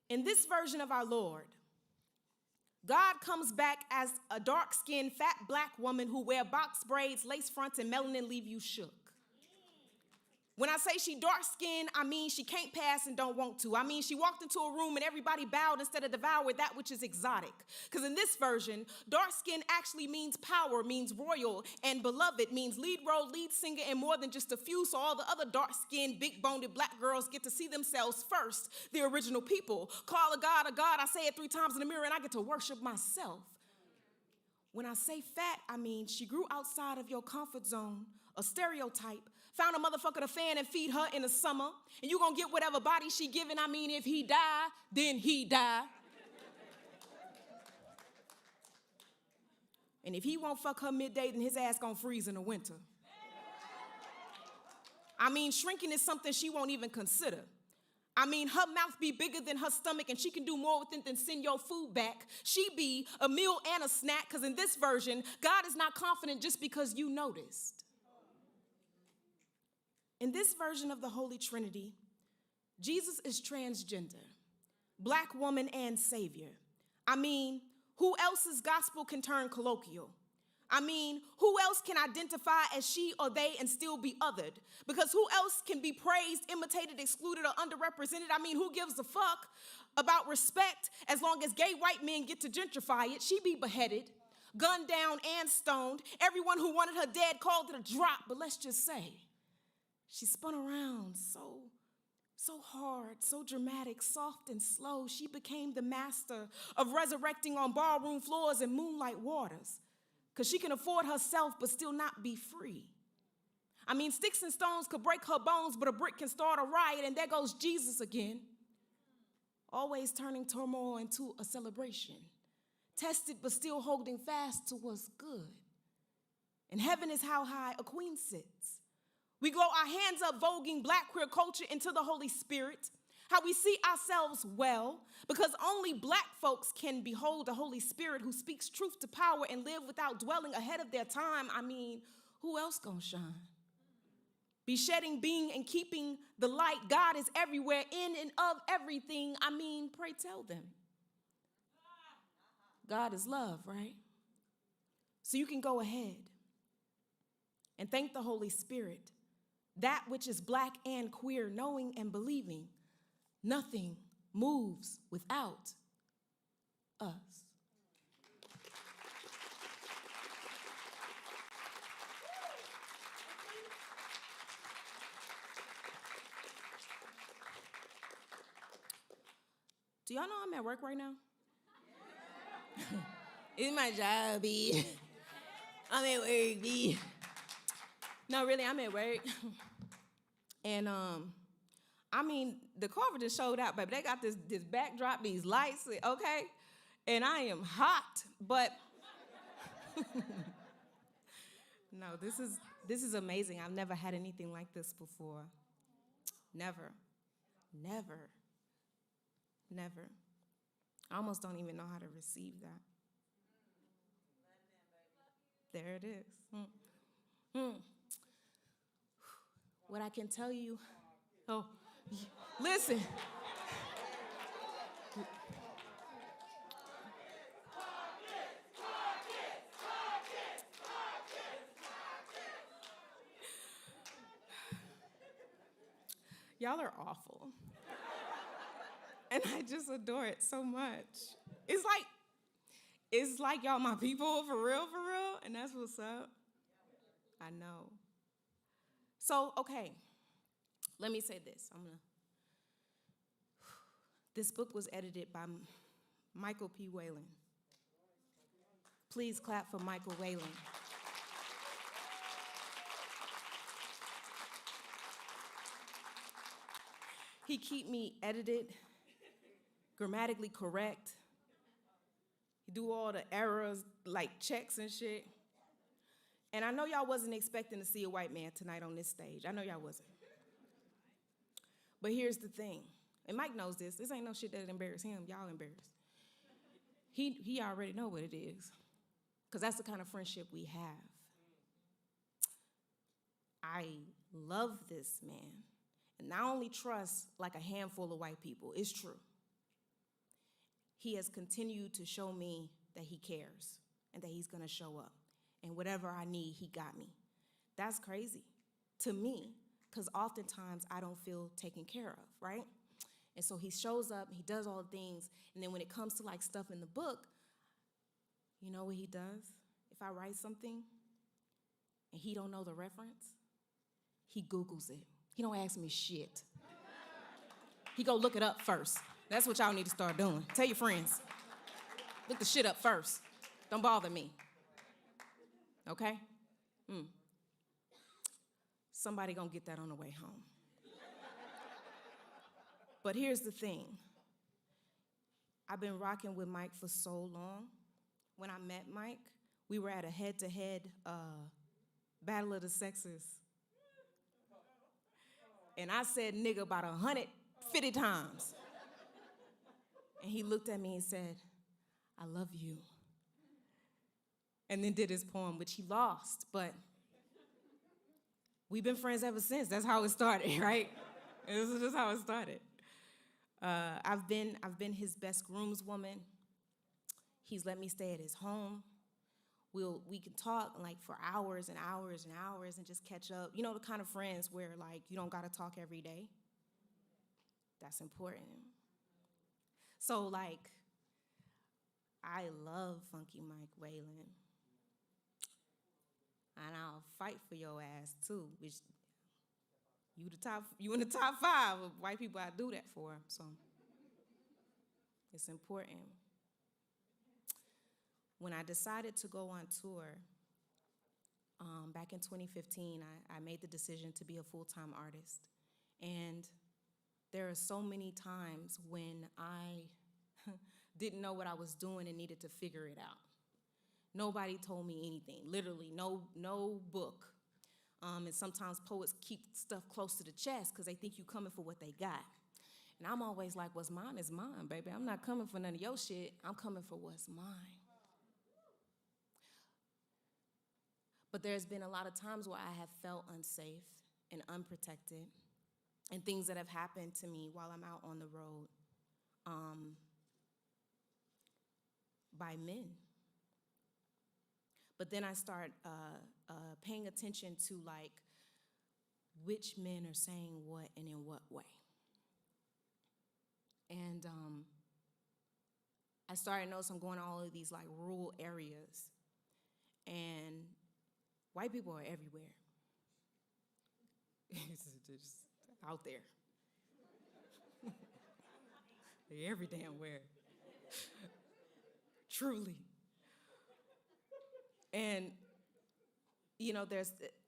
In this version of our Lord, God comes back as a dark-skinned, fat black woman who wear box braids, lace fronts, and melanin leave you shook. When I say she dark-skinned, I mean she can't pass and don't want to. I mean she walked into a room and everybody bowed instead of devoured that which is exotic. Because in this version, dark-skin actually means power, means royal, and beloved means lead role, lead singer, and more than just a few, so all the other dark-skinned, big-boned black girls get to see themselves first, the original people. Call a God, I say it 3 times in the mirror, and I get to worship myself. When I say fat, I mean she grew outside of your comfort zone, a stereotype, Found a motherfucker to fan and feed her in the summer. And you gonna get whatever body she giving. I mean, if he die, then he die. And if he won't fuck her midday, then his ass gonna freeze in the winter. I mean, shrinking is something she won't even consider. I mean, her mouth be bigger than her stomach and she can do more with it than send your food back. She be a meal and a snack, because in this version, God is not confident just because you noticed. In this version of the Holy Trinity, Jesus is transgender, black woman and savior. I mean, who else's gospel can turn colloquial? I mean, who else can identify as she or they and still be othered? Because who else can be praised, imitated, excluded, or underrepresented? I mean, who gives a fuck about respect as long as gay white men get to gentrify it? She be beheaded, gunned down, and stoned. Everyone who wanted her dead called it a drop, but let's just say she spun around so hard, so dramatic, soft and slow. She became the master of resurrecting on ballroom floors and moonlight waters. Because she can afford herself but still not be free. I mean, sticks and stones could break her bones, but a brick can start a riot, and there goes Jesus again. Always turning turmoil into a celebration. Tested but still holding fast to what's good. And heaven is how high a queen sits. We glow our hands up voguing black queer culture into the Holy Spirit. How we see ourselves well, because only black folks can behold the Holy Spirit who speaks truth to power and live without dwelling ahead of their time. I mean, who else gonna shine? Be shedding, being, and keeping the light. God is everywhere, in and of everything. I mean, pray tell them. God is love, right? So you can go ahead and thank the Holy Spirit, that which is black and queer, knowing and believing. Nothing moves without us. Do y'all know I'm at work right now? It's my job, B. I'm at work, B. No, really, I'm at work. And, I mean, the cover just showed out, baby. They got this backdrop, these lights, okay? And I am hot, but no, this is amazing. I've never had anything like this before. Never. I almost don't even know how to receive that. There it is. What I can tell you, listen. Y'all are awful. And I just adore it so much. It's like y'all my people, for real, and that's what's up. I know. So, okay, let me say this. This book was edited by Michael P. Whalen. Please clap for Michael Whalen. He keep me edited, grammatically correct. He do all the errors, like checks and shit. And I know y'all wasn't expecting to see a white man tonight on this stage. I know y'all wasn't. But here's the thing, and Mike knows this. This ain't no shit that embarrass him. Y'all embarrassed. He already know what it is, because that's the kind of friendship we have. I love this man, and not only trust like a handful of white people. It's true. He has continued to show me that he cares and that he's gonna show up. And whatever I need, he got me. That's crazy to me, because oftentimes I don't feel taken care of, right? And so he shows up, he does all the things, and then when it comes to like stuff in the book, you know what he does? If I write something and he don't know the reference, he Googles it. He don't ask me shit. He go look it up first. That's what y'all need to start doing. Tell your friends. Look the shit up first. Don't bother me. Okay? Somebody gonna get that on the way home. But here's the thing. I've been rocking with Mike for so long. When I met Mike, we were at a head-to-head battle of the sexes. And I said nigga about 150 times. And he looked at me and said, I love you. And then did his poem, which he lost, but we've been friends ever since. That's how it started, right? This is just how it started. I've been his best groomswoman. He's let me stay at his home. We can talk like for hours and hours and hours and just catch up. You know, the kind of friends where like you don't gotta talk every day. That's important. So like, I love Funky Mike Whalen. And I'll fight for your ass too, which you in the top 5 of white people I do that for, so it's important. When I decided to go on tour, back in 2015, I made the decision to be a full-time artist. And there are so many times when I didn't know what I was doing and needed to figure it out. Nobody told me anything, literally, no book. And sometimes poets keep stuff close to the chest because they think you coming for what they got. And I'm always like, what's mine is mine, baby. I'm not coming for none of your shit. I'm coming for what's mine. But there's been a lot of times where I have felt unsafe and unprotected and things that have happened to me while I'm out on the road by men. But then I start paying attention to like which men are saying what and in what way. And I started noticing I'm going to all of these like rural areas, and white people are everywhere. It's just out there. They're every damn where. Truly. And, you know,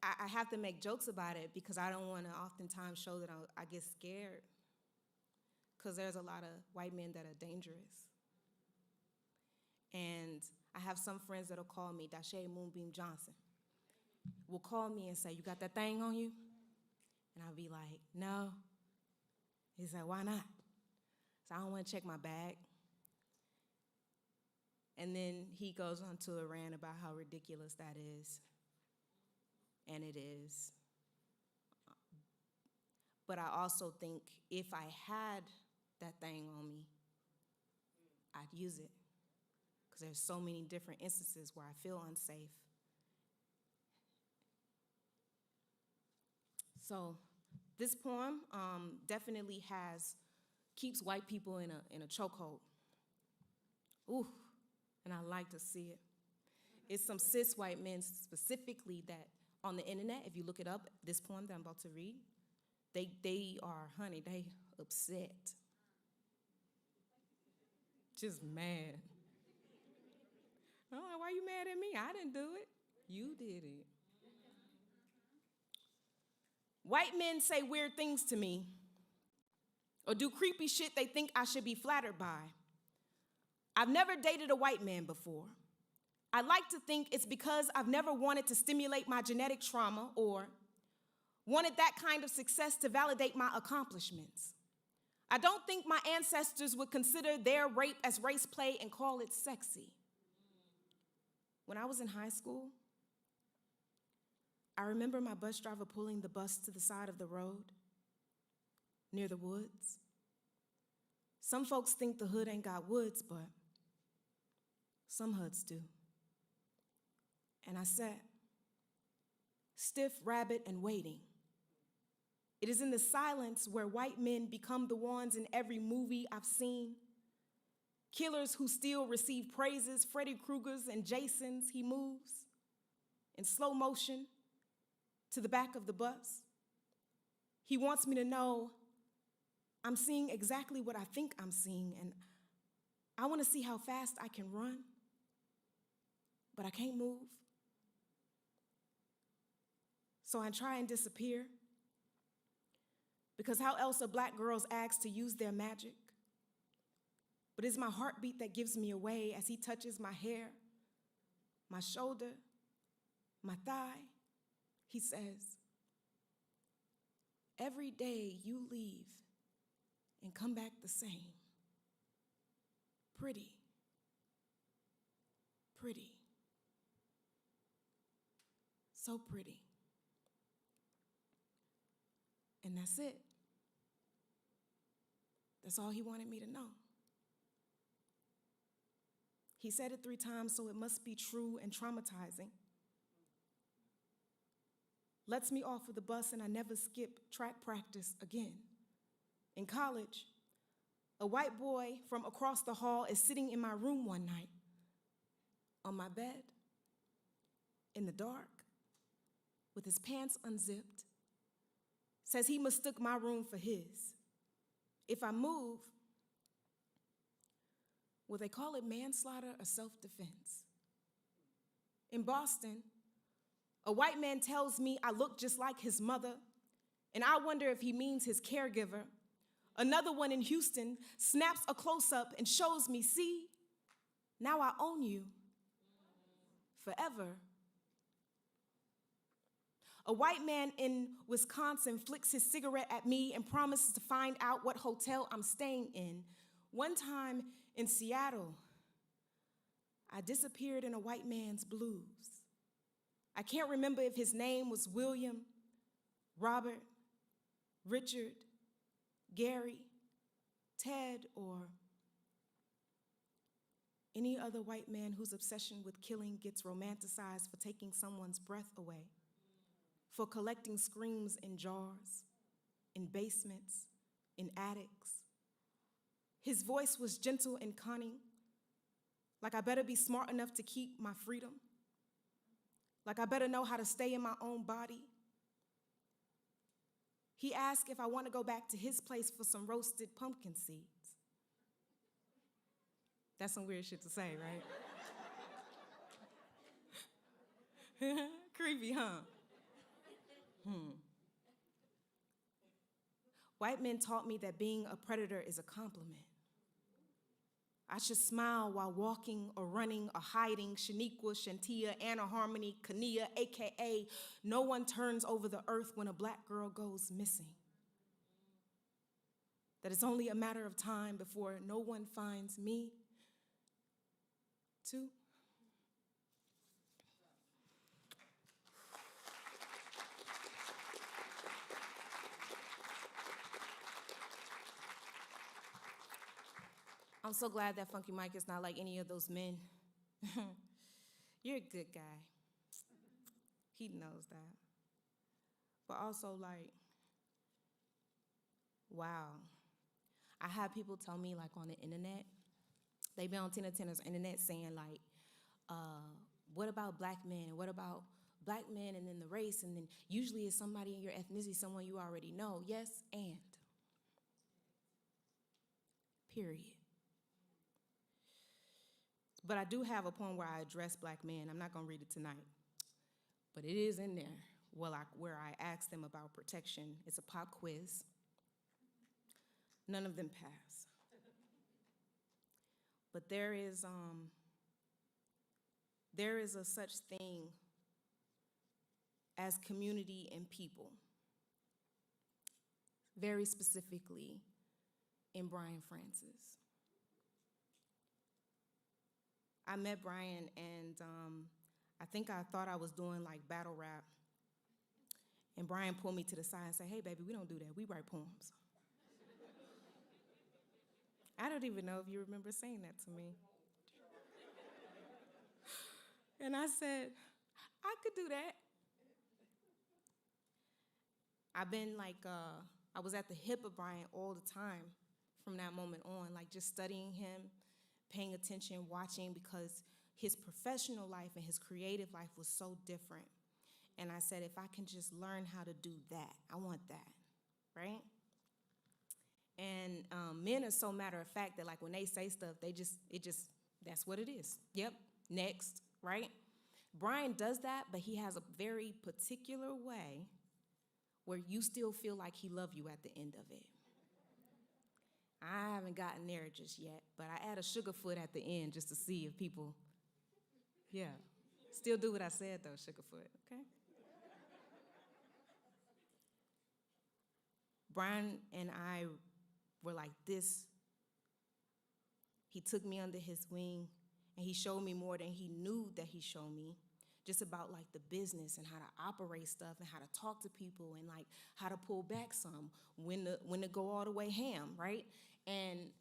I have to make jokes about it because I don't want to oftentimes show that I get scared, because there's a lot of white men that are dangerous. And I have some friends that'll call me, Dashae Moonbeam Johnson, will call me and say, you got that thing on you? And I'll be like, no. He's like, why not? So I don't want to check my bag. And then he goes on to a rant about how ridiculous that is. And it is. But I also think if I had that thing on me, I'd use it. Because there's so many different instances where I feel unsafe. So this poem definitely keeps white people in a chokehold. Ooh. And I like to see it. It's some cis white men specifically that on the internet, if you look it up, this poem that I'm about to read, they are, honey, they upset. Just mad. I'm like, why you mad at me? I didn't do it. You did it. White men say weird things to me or do creepy shit they think I should be flattered by. I've never dated a white man before. I like to think it's because I've never wanted to stimulate my genetic trauma or wanted that kind of success to validate my accomplishments. I don't think my ancestors would consider their rape as race play and call it sexy. When I was in high school, I remember my bus driver pulling the bus to the side of the road near the woods. Some folks think the hood ain't got woods, but some hoods do. And I sat, stiff, rabbit, and waiting. It is in the silence where white men become the ones in every movie I've seen. Killers who still receive praises, Freddy Krueger's and Jason's. He moves in slow motion to the back of the bus. He wants me to know I'm seeing exactly what I think I'm seeing, and I want to see how fast I can run, but I can't move. so I try and disappear. Because how else are black girls asked to use their magic? But it's my heartbeat that gives me away as he touches my hair, my shoulder, my thigh. He says, every day you leave and come back the same. Pretty, pretty, so pretty. And that's it. That's all he wanted me to know. He said it 3 times, so it must be true and traumatizing. Lets me off of the bus, and I never skip track practice again. In college, a white boy from across the hall is sitting in my room one night, on my bed, in the dark, with his pants unzipped, says he mistook my room for his. If I move, will they call it manslaughter or self-defense? In Boston, a white man tells me I look just like his mother, and I wonder if he means his caregiver. Another one in Houston snaps a close-up and shows me, see, now I own you forever. A white man in Wisconsin flicks his cigarette at me and promises to find out what hotel I'm staying in. One time in Seattle, I disappeared in a white man's blues. I can't remember if his name was William, Robert, Richard, Gary, Ted, or any other white man whose obsession with killing gets romanticized for taking someone's breath away, for collecting screams in jars, in basements, in attics. His voice was gentle and cunning, like I better be smart enough to keep my freedom, like I better know how to stay in my own body. He asked if I want to go back to his place for some roasted pumpkin seeds. That's some weird shit to say, right? Creepy, huh? White men taught me that being a predator is a compliment. I should smile while walking or running or hiding. Shaniqua, Shantia, Anna Harmony, Kania, AKA, no one turns over the earth when a black girl goes missing. That it's only a matter of time before no one finds me, too. I'm so glad that Funky Mike is not like any of those men. You're a good guy. He knows that. But also, like, wow. I have people tell me, like, on the internet, they be on Tina Turner's internet saying, like, what about black men? And what about black men and then the race? And then usually it's somebody in your ethnicity, someone you already know. Yes, and. Period. But I do have a poem where I address black men. I'm not going to read it tonight. But it is in there where I ask them about protection. It's a pop quiz. None of them pass. But there is a such thing as community and people. Very specifically in Brian Francis. I met Brian, and I think I thought I was doing like battle rap. And Brian pulled me to the side and said, hey, baby, we don't do that. We write poems. I don't even know if you remember saying that to me. And I said, I could do that. I've been like, I was at the hip of Brian all the time from that moment on, like just studying him, paying attention, watching, because his professional life and his creative life was so different. And I said, if I can just learn how to do that, I want that, right? And men are so matter of fact that like when they say stuff, that's what it is. Yep, next, right? Brian does that, but he has a very particular way where you still feel like he loves you at the end of it. I haven't gotten there just yet, but I add a sugarfoot at the end just to see if people, yeah. Still do what I said though, sugarfoot, okay? Brian and I were like this. He took me under his wing, and he showed me more than he knew that he showed me, just about like the business and how to operate stuff and how to talk to people and like how to pull back some, when to go all the way ham, right? And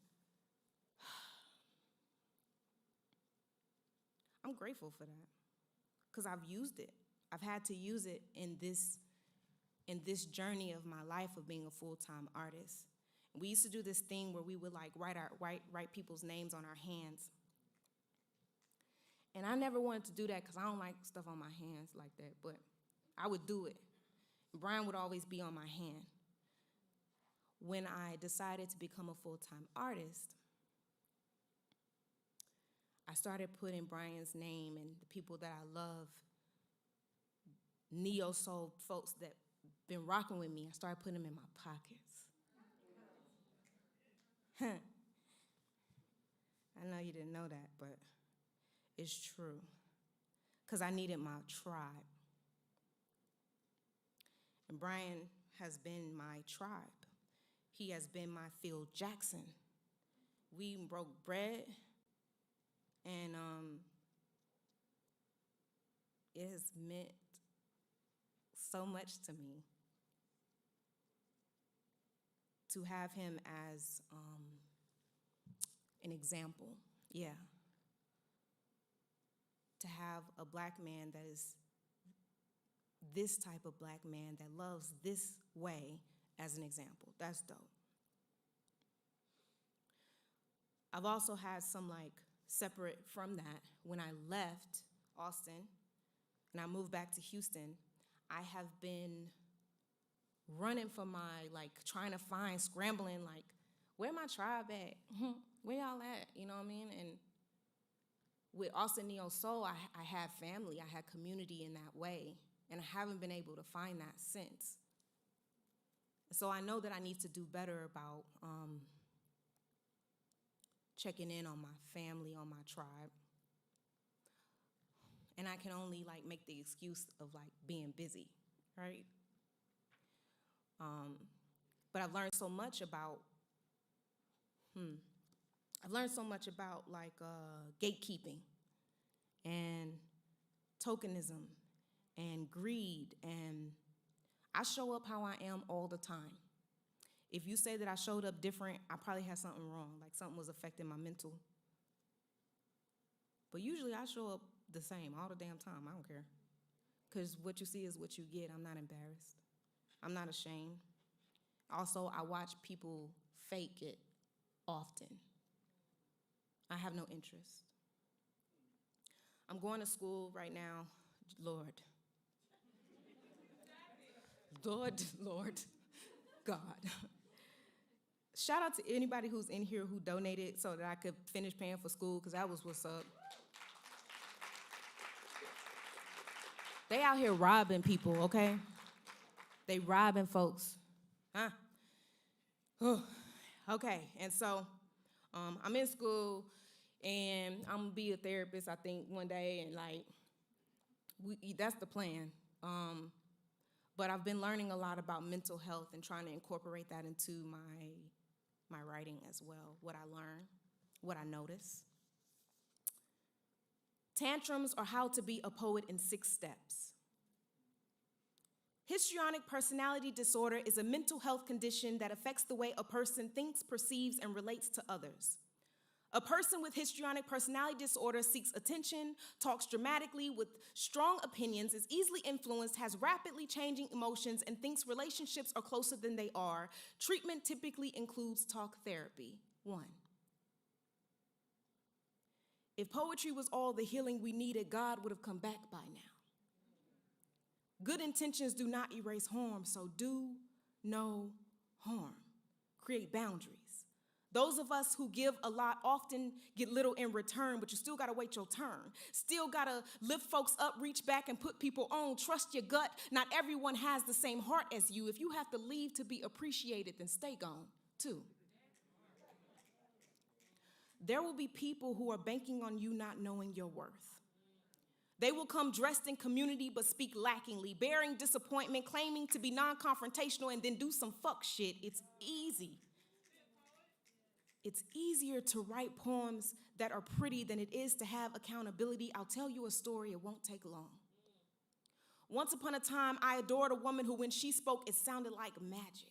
I'm grateful for that because I've used it. I've had to use it in this journey of my life of being a full-time artist. We used to do this thing where we would like write people's names on our hands. And I never wanted to do that because I don't like stuff on my hands like that, but I would do it. Brian would always be on my hand. When I decided to become a full-time artist, I started putting Brian's name and the people that I love, neo-soul folks that been rocking with me, I started putting them in my pockets. I know you didn't know that, but it's true. Because I needed my tribe. And Brian has been my tribe. He has been my Phil Jackson. We broke bread, and it has meant so much to me to have him as an example, yeah. To have a black man that is this type of black man that loves this way as an example. That's dope. I've also had some like separate from that. When I left Austin and I moved back to Houston, I have been running for my, like trying to find, scrambling, like, where my tribe at? Where y'all at? You know what I mean? And with Austin Neo Soul, I had family, I had community in that way, and I haven't been able to find that since. So I know that I need to do better about checking in on my family, on my tribe. And I can only like make the excuse of like being busy, right? But I've learned so much about, like gatekeeping and tokenism and greed, and I show up how I am all the time. If you say that I showed up different, I probably had something wrong, like something was affecting my mental. But usually I show up the same all the damn time, I don't care. Because what you see is what you get. I'm not embarrassed. I'm not ashamed. Also, I watch people fake it often. I have no interest. I'm going to school right now, Lord. Lord, God. Shout out to anybody who's in here who donated so that I could finish paying for school, because that was what's up. They out here robbing people, okay? They robbing folks, huh? Okay, and so I'm in school, and I'm gonna be a therapist, I think, one day, and like, that's the plan. But I've been learning a lot about mental health and trying to incorporate that into my writing as well, what I learn, what I notice. Tantrums are how to be a poet in 6 steps. Histrionic personality disorder is a mental health condition that affects the way a person thinks, perceives, and relates to others. A person with histrionic personality disorder seeks attention, talks dramatically with strong opinions, is easily influenced, has rapidly changing emotions, and thinks relationships are closer than they are. Treatment typically includes talk therapy. 1. If poetry was all the healing we needed, God would have come back by now. Good intentions do not erase harm, so do no harm. Create boundaries. Those of us who give a lot often get little in return, but you still gotta wait your turn. Still gotta lift folks up, reach back, and put people on. Trust your gut. Not everyone has the same heart as you. If you have to leave to be appreciated, then stay gone, too. There will be people who are banking on you not knowing your worth. They will come dressed in community but speak lackingly, bearing disappointment, claiming to be non-confrontational, and then do some fuck shit. It's easy. It's easier to write poems that are pretty than it is to have accountability. I'll tell you a story, it won't take long. Once upon a time, I adored a woman who, when she spoke, it sounded like magic.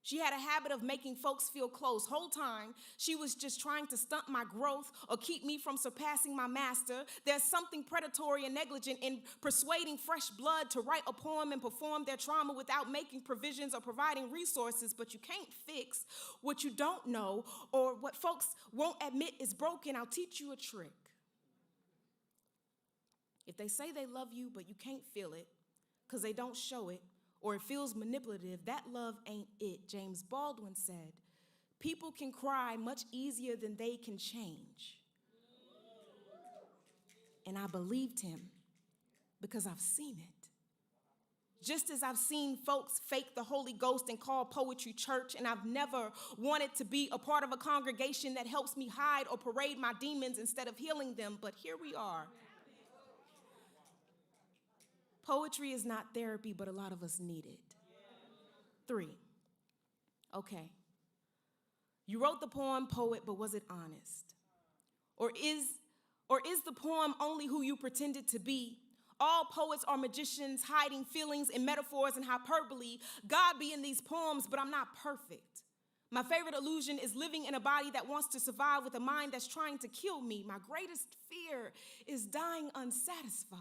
She had a habit of making folks feel close. Whole time, she was just trying to stunt my growth or keep me from surpassing my master. There's something predatory and negligent in persuading fresh blood to write a poem and perform their trauma without making provisions or providing resources, but you can't fix what you don't know or what folks won't admit is broken. I'll teach you a trick. If they say they love you, but you can't feel it because they don't show it, or it feels manipulative, that love ain't it. James Baldwin said, people can cry much easier than they can change. And I believed him because I've seen it. Just as I've seen folks fake the Holy Ghost and call poetry church, and I've never wanted to be a part of a congregation that helps me hide or parade my demons instead of healing them, but here we are. Poetry is not therapy, but a lot of us need it. 3. Okay. You wrote the poem, poet, but was it honest? Or is the poem only who you pretended to be? All poets are magicians hiding feelings in metaphors and hyperbole. God be in these poems, but I'm not perfect. My favorite illusion is living in a body that wants to survive with a mind that's trying to kill me. My greatest fear is dying unsatisfied.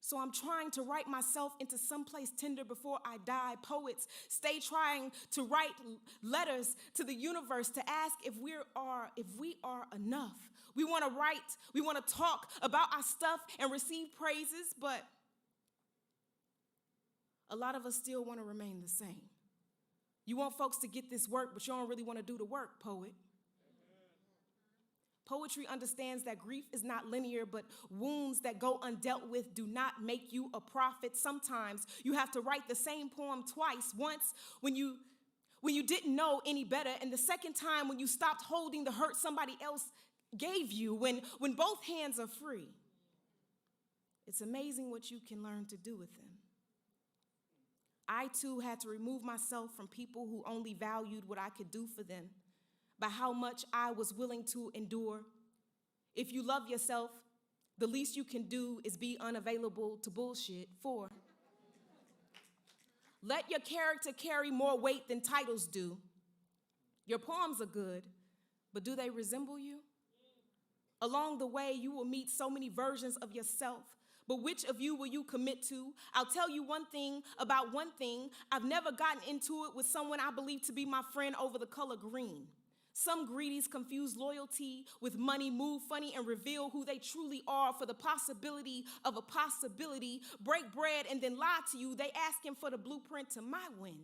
So I'm trying to write myself into someplace tender before I die. Poets stay trying to write letters to the universe to ask if we are enough. We want to write, we want to talk about our stuff and receive praises, but a lot of us still want to remain the same. You want folks to get this work, but you don't really want to do the work, poet. Poetry understands that grief is not linear, but wounds that go undealt with do not make you a prophet. Sometimes you have to write the same poem twice. Once when you didn't know any better, and the second time when you stopped holding the hurt somebody else gave you, when both hands are free. It's amazing what you can learn to do with them. I, too, had to remove myself from people who only valued what I could do for them, by how much I was willing to endure. If you love yourself, the least you can do is be unavailable to bullshit. 4. Let your character carry more weight than titles do. Your poems are good, but do they resemble you? Along the way, you will meet so many versions of yourself, but which of you will you commit to? I'll tell you one thing about one thing. I've never gotten into it with someone I believe to be my friend over the color green. Some greedies confuse loyalty with money, move funny, and reveal who they truly are for the possibility of a possibility, break bread, and then lie to you. They asking for the blueprint to my win.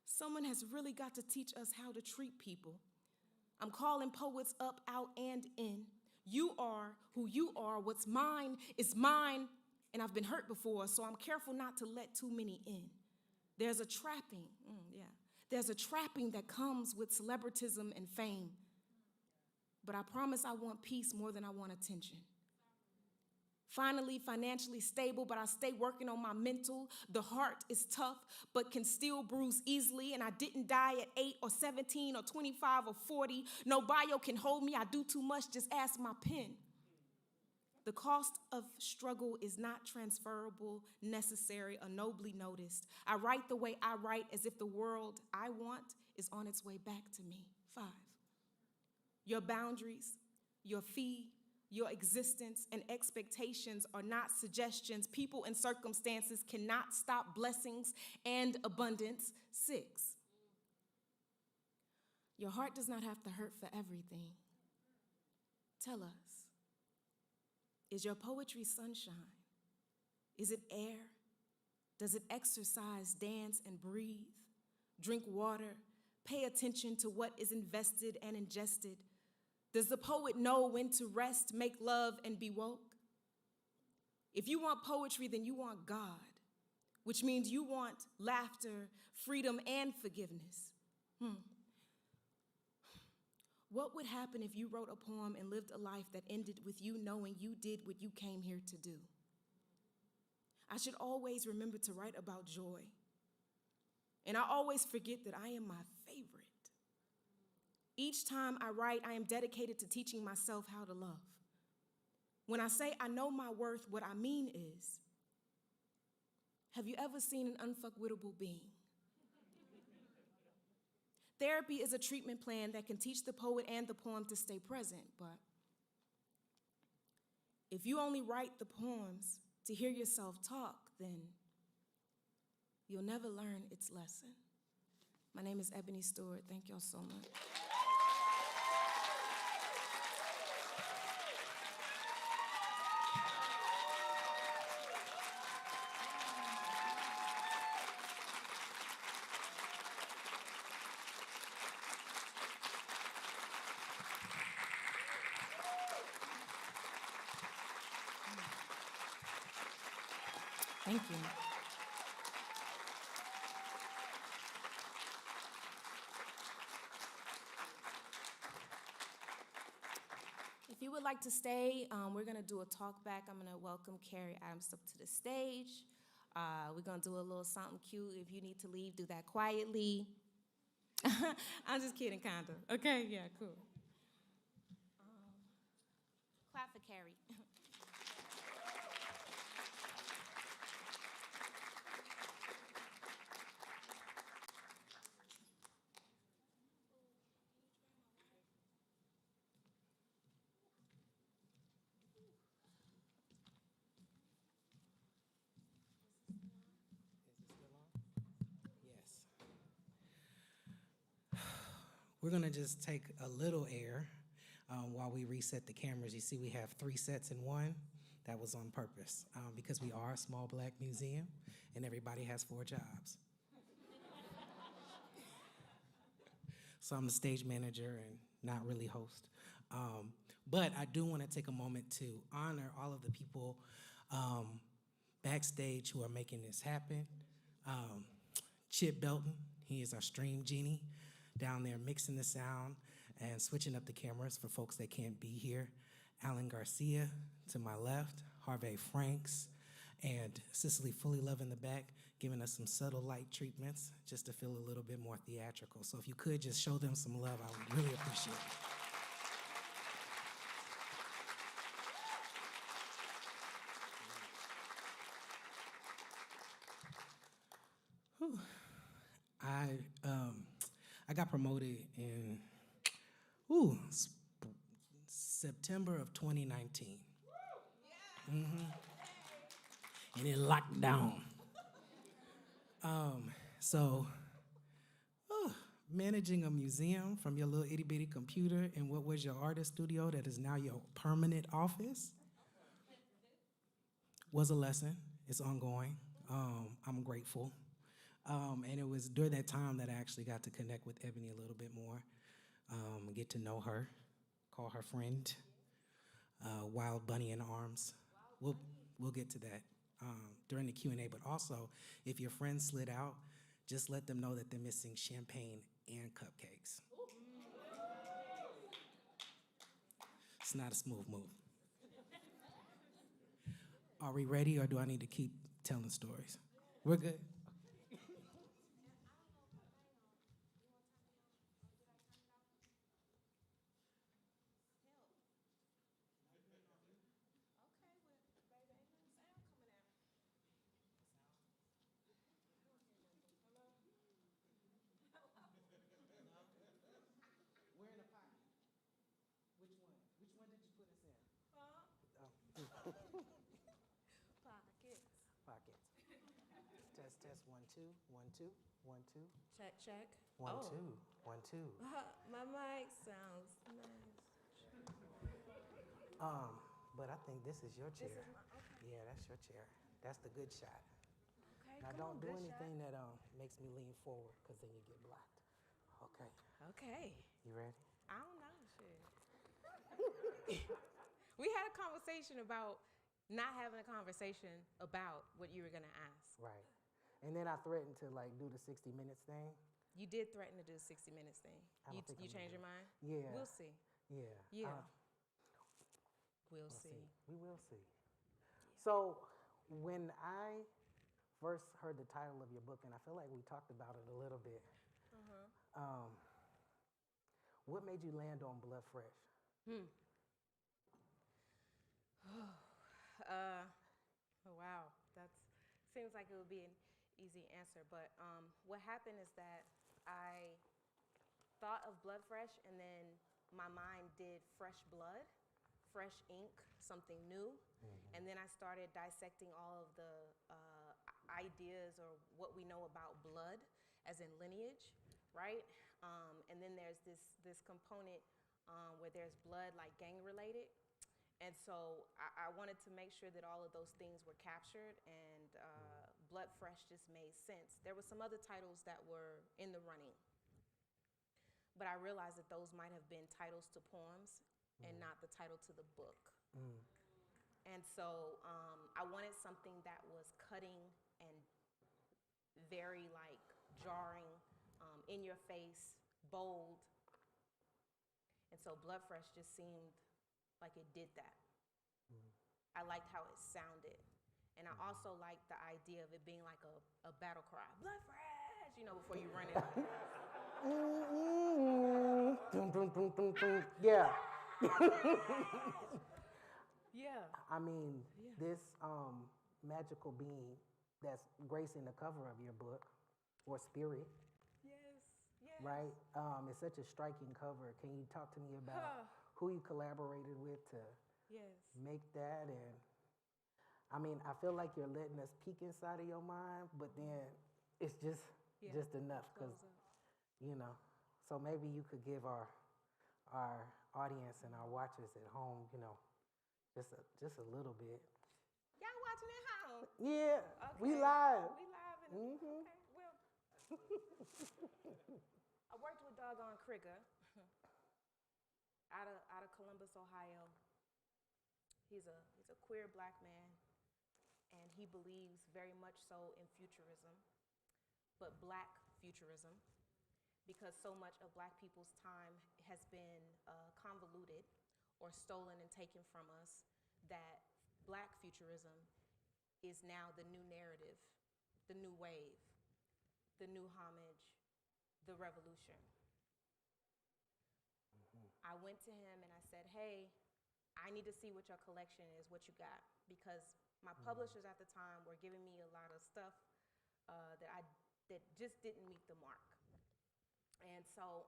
Someone has really got to teach us how to treat people. I'm calling poets up, out, and in. You are who you are. What's mine is mine, and I've been hurt before, so I'm careful not to let too many in. There's a trapping, There's a trapping that comes with celebritism and fame. But I promise I want peace more than I want attention. Finally, financially stable, but I stay working on my mental. The heart is tough, but can still bruise easily. And I didn't die at 8 or 17 or 25 or 40. No bio can hold me. I do too much, just ask my pen. The cost of struggle is not transferable, necessary, or nobly noticed. I write the way I write as if the world I want is on its way back to me. 5. Your boundaries, your fee, your existence, and expectations are not suggestions. People and circumstances cannot stop blessings and abundance. 6. Your heart does not have to hurt for everything. Tell us. Is your poetry sunshine? Is it air? Does it exercise, dance, and breathe? Drink water, pay attention to what is invested and ingested? Does the poet know when to rest, make love, and be woke? If you want poetry, then you want God, which means you want laughter, freedom, and forgiveness. What would happen if you wrote a poem and lived a life that ended with you knowing you did what you came here to do? I should always remember to write about joy. And I always forget that I am my favorite. Each time I write, I am dedicated to teaching myself how to love. When I say I know my worth, what I mean is, have you ever seen an unfuckwittable being? Therapy is a treatment plan that can teach the poet and the poem to stay present, but if you only write the poems to hear yourself talk, then you'll never learn its lesson. My name is Ebony Stewart. Thank y'all so much. Thank you. If you would like to stay, we're going to do a talk back. I'm going to welcome Carrie Adams up to the stage. We're going to do a little something cute. If you need to leave, do that quietly. I'm just kidding, kind of. Okay, yeah, cool. Clap for Carrie. We're gonna just take a little air while we reset the cameras. You see we have 3 sets in one. That was on purpose because we are a small Black museum and everybody has 4 jobs. So I'm the stage manager and not really host. But I do wanna take a moment to honor all of the people backstage who are making this happen. Chip Belton, he is our stream genie, down there mixing the sound and switching up the cameras for folks that can't be here. Alan Garcia to my left, Harvey Franks, and Cicely Fully Love in the back, giving us some subtle light treatments just to feel a little bit more theatrical. So if you could just show them some love, I would really appreciate it. Whew. I got promoted in September of 2019. And it locked down. Managing a museum from your little itty bitty computer in what was your artist studio that is now your permanent office was a lesson. It's ongoing. I'm grateful. And it was during that time that I actually got to connect with Ebony a little bit more, get to know her, call her friend, Wild Bunny in Arms. We'll get to that during the Q&A, but also if your friends slid out, just let them know that they're missing champagne and cupcakes. It's not a smooth move. Are we ready or do I need to keep telling stories? We're good. Pockets. Test, 1, 2, 1, 2, 1, 2. Check. 1, 2, 1, 2. My mic sounds nice. But I think this is your chair. This is my, okay. Yeah, that's your chair. That's the good shot. Okay, Now cool, don't do good anything shot. that makes me lean forward, because then you get blocked. Okay. Okay. You ready? I don't know, shit. We had a conversation about not having a conversation about what you were gonna ask. Right. And then I threatened to like do the 60 minutes thing. You did threaten to do 60 minutes thing. I don't think You I'm gonna changed do your it. mind? Yeah. We'll see. Yeah. Yeah. We'll We'll see. We will see. So when I first heard the title of your book, and I feel like we talked about it a little bit, what made you land on Blood Fresh? Oh, wow. That seems like it would be an easy answer. But what happened is that I thought of Blood Fresh, and then my mind did fresh blood, fresh ink, something new. And then I started dissecting all of the ideas or what we know about blood, as in lineage, right? And then there's this component where there's blood like gang related. And so I wanted to make sure that all of those things were captured, and Blood Fresh just made sense. There were some other titles that were in the running, but I realized that those might have been titles to poems and not the title to the book. And so I wanted something that was cutting and very like jarring, in your face, bold. And so Blood Fresh just seemed like it did that. I liked how it sounded. And I also liked the idea of it being like a battle cry. Blood Fresh, you know, before you run it. Dum, dum, dum, dum, dum. Yeah. Yeah. I mean, this magical being that's gracing the cover of your book, or spirit, Yes. right? It's such a striking cover. Can you talk to me about who you collaborated with to make that? And I mean, I feel like you're letting us peek inside of your mind, but then it's just enough, because you know. So maybe you could give our audience and our watchers at home, you know, just a little bit. Y'all watching at home? Yeah, Okay. we live. We live. Mhm. Okay, well. I worked with Doggone Krigger out of Columbus, Ohio. He's a queer black man, and he believes very much so in futurism, but black futurism, because so much of black people's time has been convoluted or stolen and taken from us, that black futurism is now the new narrative, the new wave, the new homage, the revolution. I went to him and I said, hey, I need to see what your collection is, what you got, because my publishers at the time were giving me a lot of stuff that just didn't meet the mark. And so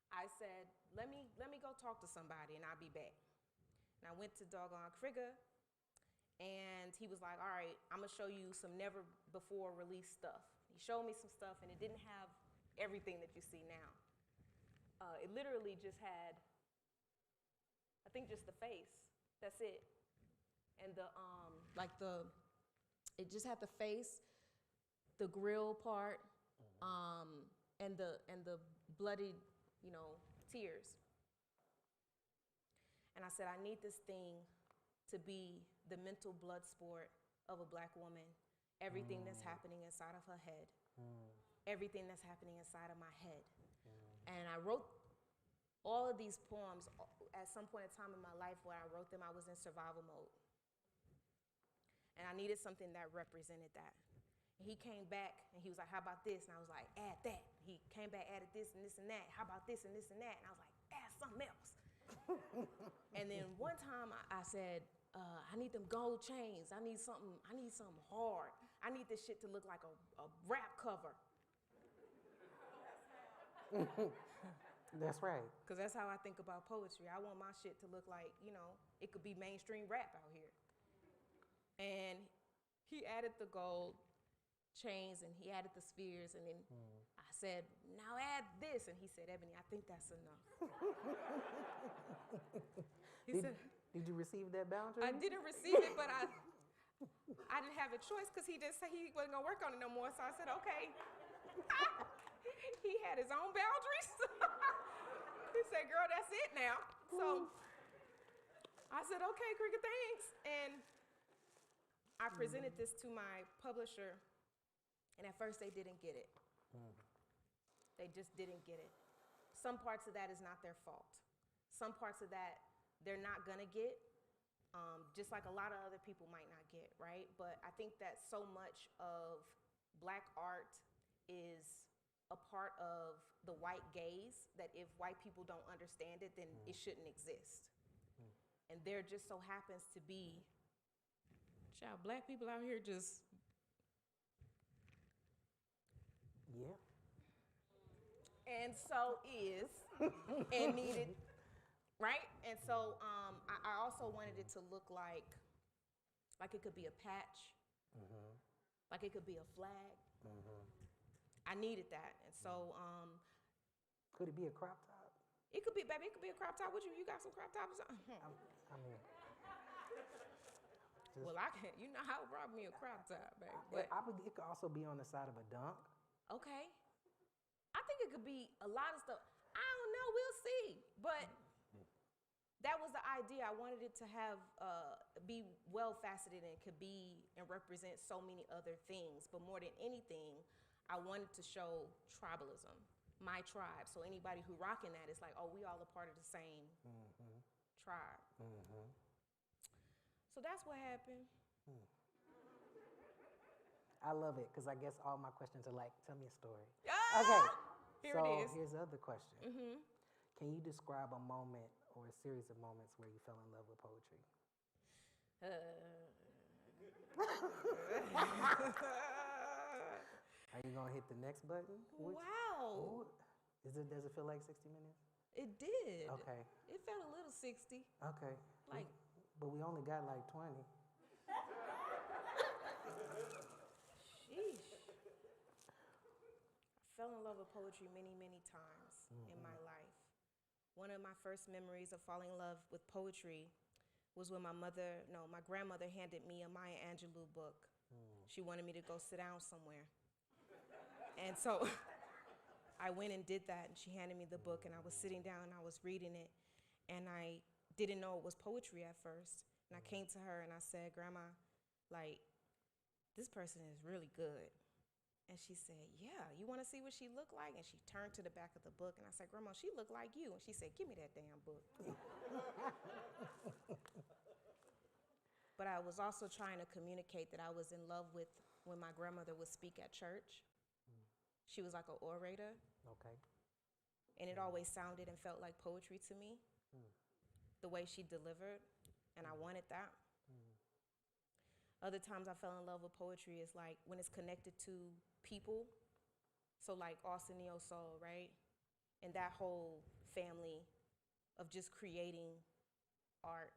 I said, let me go talk to somebody and I'll be back. And I went to Doggone Krigger, and he was like, all right, I'm gonna show you some never before released stuff. He showed me some stuff, and it didn't have everything that you see now. It literally just had, I think, just the face. That's it. And it just had the face, the grill part, and the bloodied, you know, tears. And I said, I need this thing to be the mental blood sport of a black woman. Everything that's happening inside of her head. Everything that's happening inside of my head. And I wrote all of these poems at some point in time in my life. Where I wrote them, I was in survival mode. And I needed something that represented that. And he came back and he was like, how about this? And I was like, add that. He came back, added this and this and that. How about this and this and that? And I was like, add something else. And then one time I said, I need them gold chains. I need something hard. I need this shit to look like a rap cover. That's right. Because that's how I think about poetry. I want my shit to look like, you know, it could be mainstream rap out here. And he added the gold chains and he added the spheres, and then I said, now add this. And he said, Ebony, I think that's enough. Did you receive that boundary? I didn't receive it, but I didn't have a choice, because he just said he wasn't gonna work on it no more. So I said, okay, He had his own boundaries. He said, girl, that's it now. So I said, okay, Cricket, thanks. And I presented this to my publisher, and at first they didn't get it. They just didn't get it. Some parts of that is not their fault. Some parts of that they're not gonna get, just like a lot of other people might not get, right? But I think that so much of Black art is a part of the white gaze, that if white people don't understand it, then it shouldn't exist. And there just so happens to be, child, Black people out here just, Yeah. and so is, and needed, right? And so I also wanted it to look like it could be a patch, like it could be a flag. I needed that, and so Could it be a crop top? it could be, baby, it could be a crop top. What you got some crop tops on? I mean, Well, I can, you know how to rob me a crop top, baby. But it could also be on the side of a dunk. okay, I think it could be a lot of stuff. I don't know, we'll see. But that was the idea. I wanted it to have be well faceted and could be and represent so many other things. But more than anything, I wanted to show tribalism, my tribe. So anybody who rocking that is like, oh, we all a part of the same tribe. So that's what happened. I love it because I guess all my questions are like, tell me a story. Ah! Okay. Here so it is. here's the other question. Can you describe a moment or a series of moments where you fell in love with poetry? Are you gonna hit the next button? Wow. Does it feel like 60 minutes? It did. Okay. It felt a little 60. Okay. Like- But we only got like 20. Sheesh. I fell in love with poetry many, many times in my life. One of my first memories of falling in love with poetry was when my grandmother handed me a Maya Angelou book. She wanted me to go sit down somewhere. And so I went and did that, and she handed me the book, and I was sitting down and I was reading it, and I didn't know it was poetry at first. And I came to her and I said, Grandma, like, this person is really good. And she said, yeah, you want to see what she looked like? And she turned to the back of the book, and I said, Grandma, she looked like you. And she said, give me that damn book. But I was also trying to communicate that I was in love with when my grandmother would speak at church. She was like an orator, Okay. and it always sounded and felt like poetry to me, the way she delivered, and I wanted that. Other times I fell in love with poetry is like when it's connected to people. So like Austin Neo Soul, right? And that whole family of just creating art.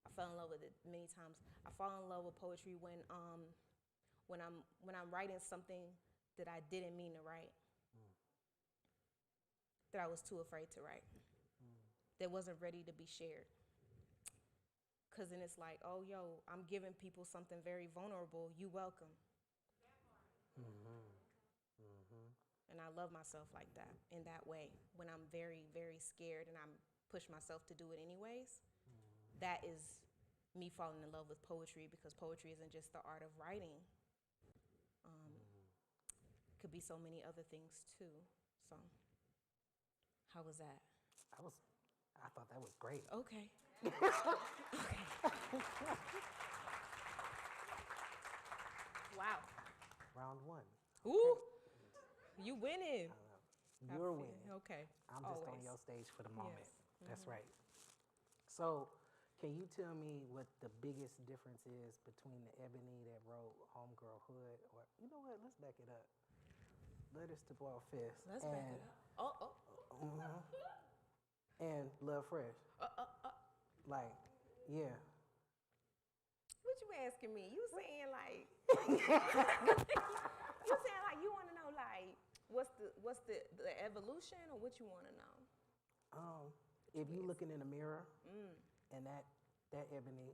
I fell in love with it many times. I fall in love with poetry when I'm writing something that I didn't mean to write, that I was too afraid to write, that wasn't ready to be shared. Because then it's like, oh, yo, I'm giving people something very vulnerable. You welcome. And I love myself like that, in that way. When I'm very, very scared and I'm push myself to do it anyways, that is me falling in love with poetry, because poetry isn't just the art of writing. Could be so many other things too. So, how was that? I thought that was great. Okay. Wow. Round one. Ooh, you winning. You're winning. Okay. I'm just on Always. your stage for the moment. Yes. That's right. So, can you tell me what the biggest difference is between the Ebony that wrote Homegirlhood, or, you know what, let's back it up. Letters to Boil Fist. Let's back it up. And Love Fresh. Like, yeah. What you asking me? You saying like you saying like you want to know like what's the evolution, or what you want to know? If you looking in the mirror and that Ebony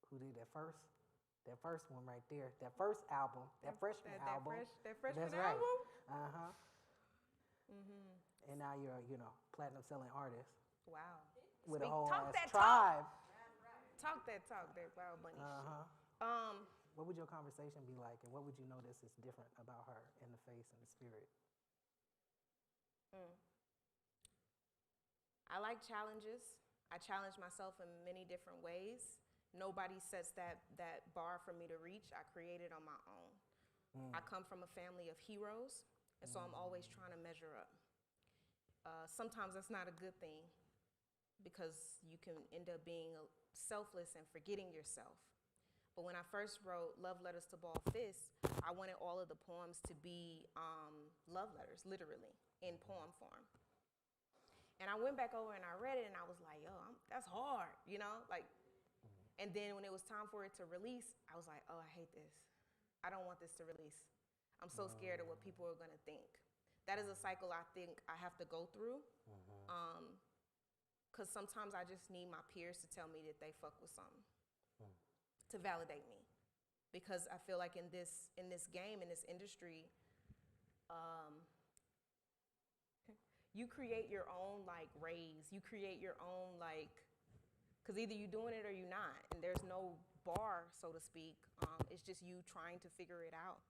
who did that first, That first one right there. That first album. That freshman album. That freshman That's right. album? Uh-huh. And now you're, platinum selling artist Wow. with a Speak- whole talk ass that tribe. Talk that Wild Bunny Uh-huh. shit. What would your conversation be like, and what would you notice is different about her in the face and the spirit? I like challenges. I challenge myself in many different ways. Nobody sets that bar for me to reach. I create it on my own. I come from a family of heroes, and so I'm always trying to measure up. Sometimes that's not a good thing because you can end up being selfless and forgetting yourself. But when I first wrote Love Letters to Ball Fists, I wanted all of the poems to be love letters, literally, in poem form. And I went back over and I read it and I was like, yo, that's hard, and then when it was time for it to release, I was like, oh, I hate this. I don't want this to release. I'm so scared of what people are gonna think. That is a cycle I think I have to go through. Cause sometimes I just need my peers to tell me that they fuck with something to validate me. Because I feel like in this game, in this industry, you create your own raise. You create your own because either you're doing it or you're not, and there's no bar, so to speak. It's just you trying to figure it out.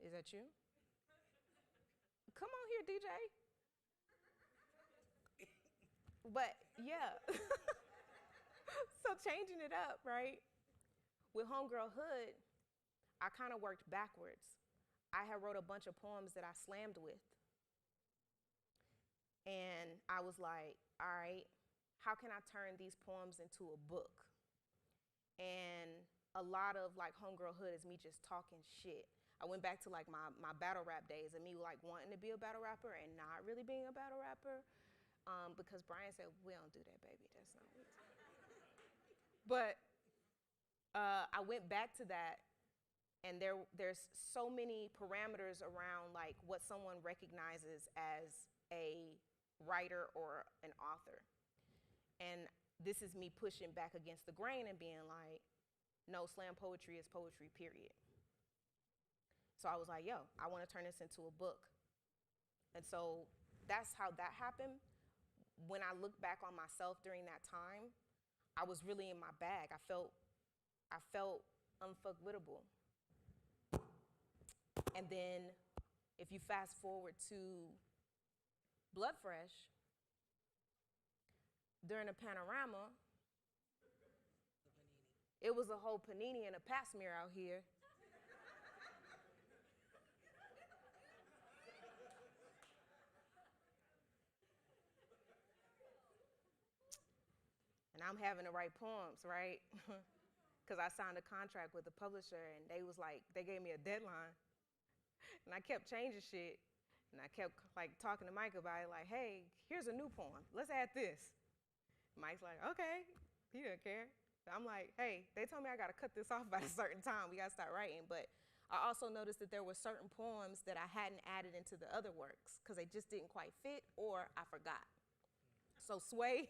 Is that you? Come on here, DJ. But yeah, so changing it up, right? With Homegirl Hood, I kind of worked backwards. I had wrote a bunch of poems that I slammed with. And I was like, all right, how can I turn these poems into a book? And a lot of Homegirl Hood is me just talking shit. I went back to my battle rap days and me wanting to be a battle rapper and not really being a battle rapper. Because Brian said, we don't do that, baby. That's not what we do. But I went back to that, and there's so many parameters around what someone recognizes as a writer or an author. And this is me pushing back against the grain and being like, no, slam poetry is poetry, period. So I was like, yo, I want to turn this into a book. And so that's how that happened. When I look back on myself during that time, I was really in my bag. I felt unfuckwittable. And then if you fast forward to Blood Fresh, during a panorama, it was a whole panini and a pass smear out here. And I'm having to write poems, right? Because I signed a contract with a publisher, and they gave me a deadline. And I kept changing shit. And I kept talking to Mike about it, hey, here's a new poem. Let's add this. Mike's like, okay, he didn't care. I'm like, hey, they told me I gotta cut this off by a certain time. We gotta start writing. But I also noticed that there were certain poems that I hadn't added into the other works because they just didn't quite fit or I forgot. So Sway,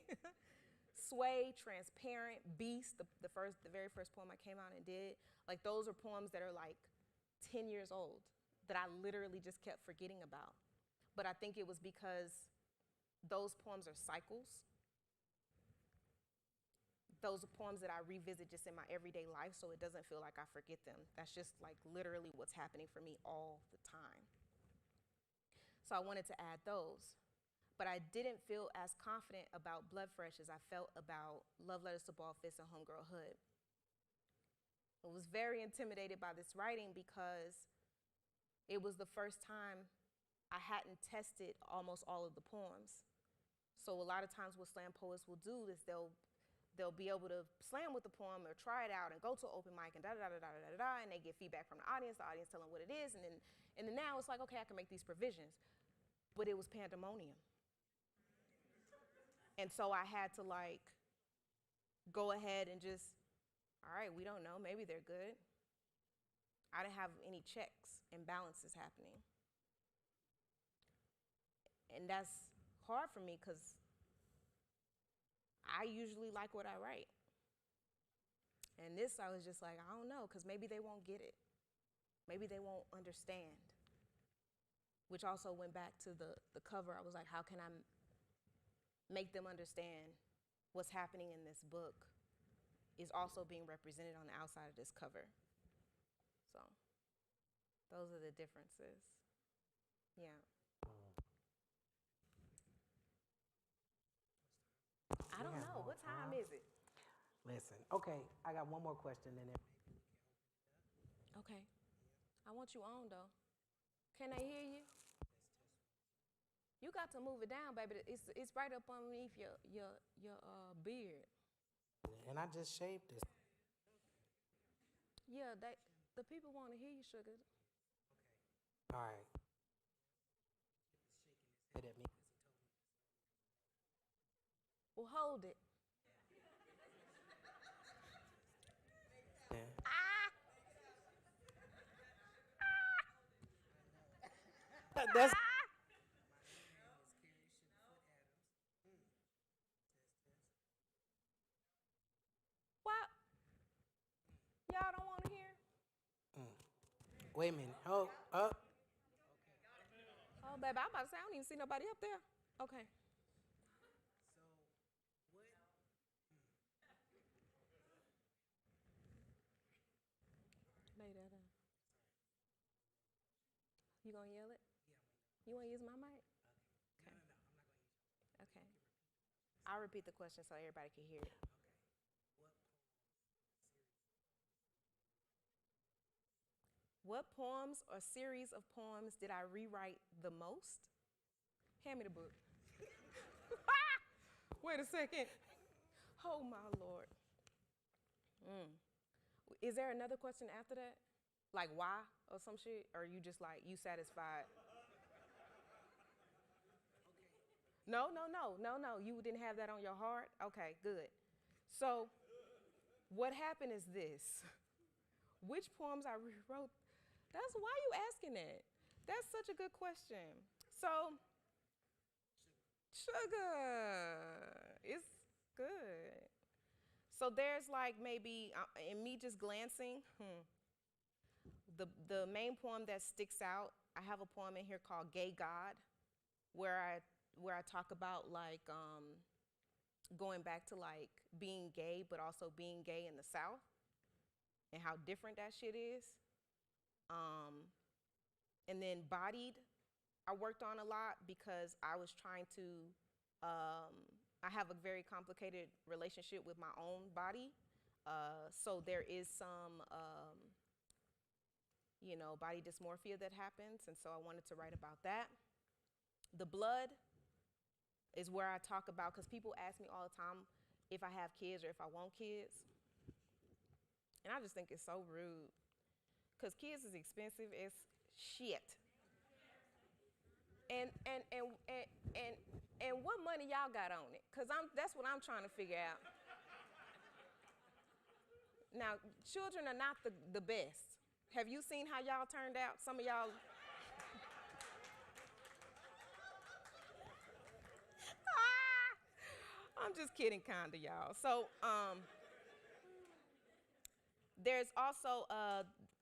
Transparent, Beast, the very first poem I came out and did, those are poems that are 10 years old that I literally just kept forgetting about. But I think it was because those poems are cycles. Those are poems that I revisit just in my everyday life, so it doesn't feel like I forget them. That's just literally what's happening for me all the time. So I wanted to add those. But I didn't feel as confident about Blood Fresh as I felt about Love Letters to Ball Fists and Homegirl Hood. I was very intimidated by this writing because it was the first time I hadn't tested almost all of the poems. So a lot of times what slam poets will do is they'll be able to slam with the poem or try it out and go to an open mic and da-da-da-da-da-da-da, and they get feedback from the audience tell them what it is, and then now it's okay, I can make these provisions. But it was pandemonium. And so I had to go ahead and just, all right, we don't know, maybe they're good. I didn't have any checks and balances happening. And that's hard for me because I usually like what I write. And this, I was just like, I don't know, because maybe they won't get it. Maybe they won't understand. Which also went back to the cover. I was like, how can I make them understand what's happening in this book is also being represented on the outside of this cover. So those are the differences. Yeah. I don't know. What time is it? Listen, okay, I got one more question and then Okay. I want you on, though. Can they hear you? You got to move it down, baby. It's right up underneath your beard. and I just shaved this. Yeah, the people want to hear you, sugar. All right. Head at me. Well, hold it. Yeah. That's What? Y'all don't want to hear? wait a minute. Oh, up. Oh, baby, I'm about to say, I don't even see nobody up there. Okay. Lay that down. You gonna yell it? You wanna use my mic? Okay. Okay. I'll repeat the question so everybody can hear it. What poems or series of poems did I rewrite the most? Hand me the book. Wait a second. Oh, my Lord. Is there another question after that? Like why or some shit? Or you just like, you satisfied? No. You didn't have that on your heart? Okay, good. So what happened is this. Which poems I rewrote? That's why you asking that. That's such a good question. So, sugar, it's good. So there's like maybe, in me just glancing, the main poem that sticks out, I have a poem in here called Gay God, where I talk about like going back to like being gay, but also being gay in the South and how different that shit is. And then Bodied, I worked on a lot because I was trying to, I have a very complicated relationship with my own body. So there is some, body dysmorphia that happens. And so I wanted to write about that. The Blood is where I talk about, because people ask me all the time if I have kids or if I want kids. And I just think it's so rude, because kids is expensive as shit. And what money y'all got on it? Because that's what I'm trying to figure out. Now, children are not the best. Have you seen how y'all turned out? Some of y'all. I'm just kidding, kind of, y'all. So there's also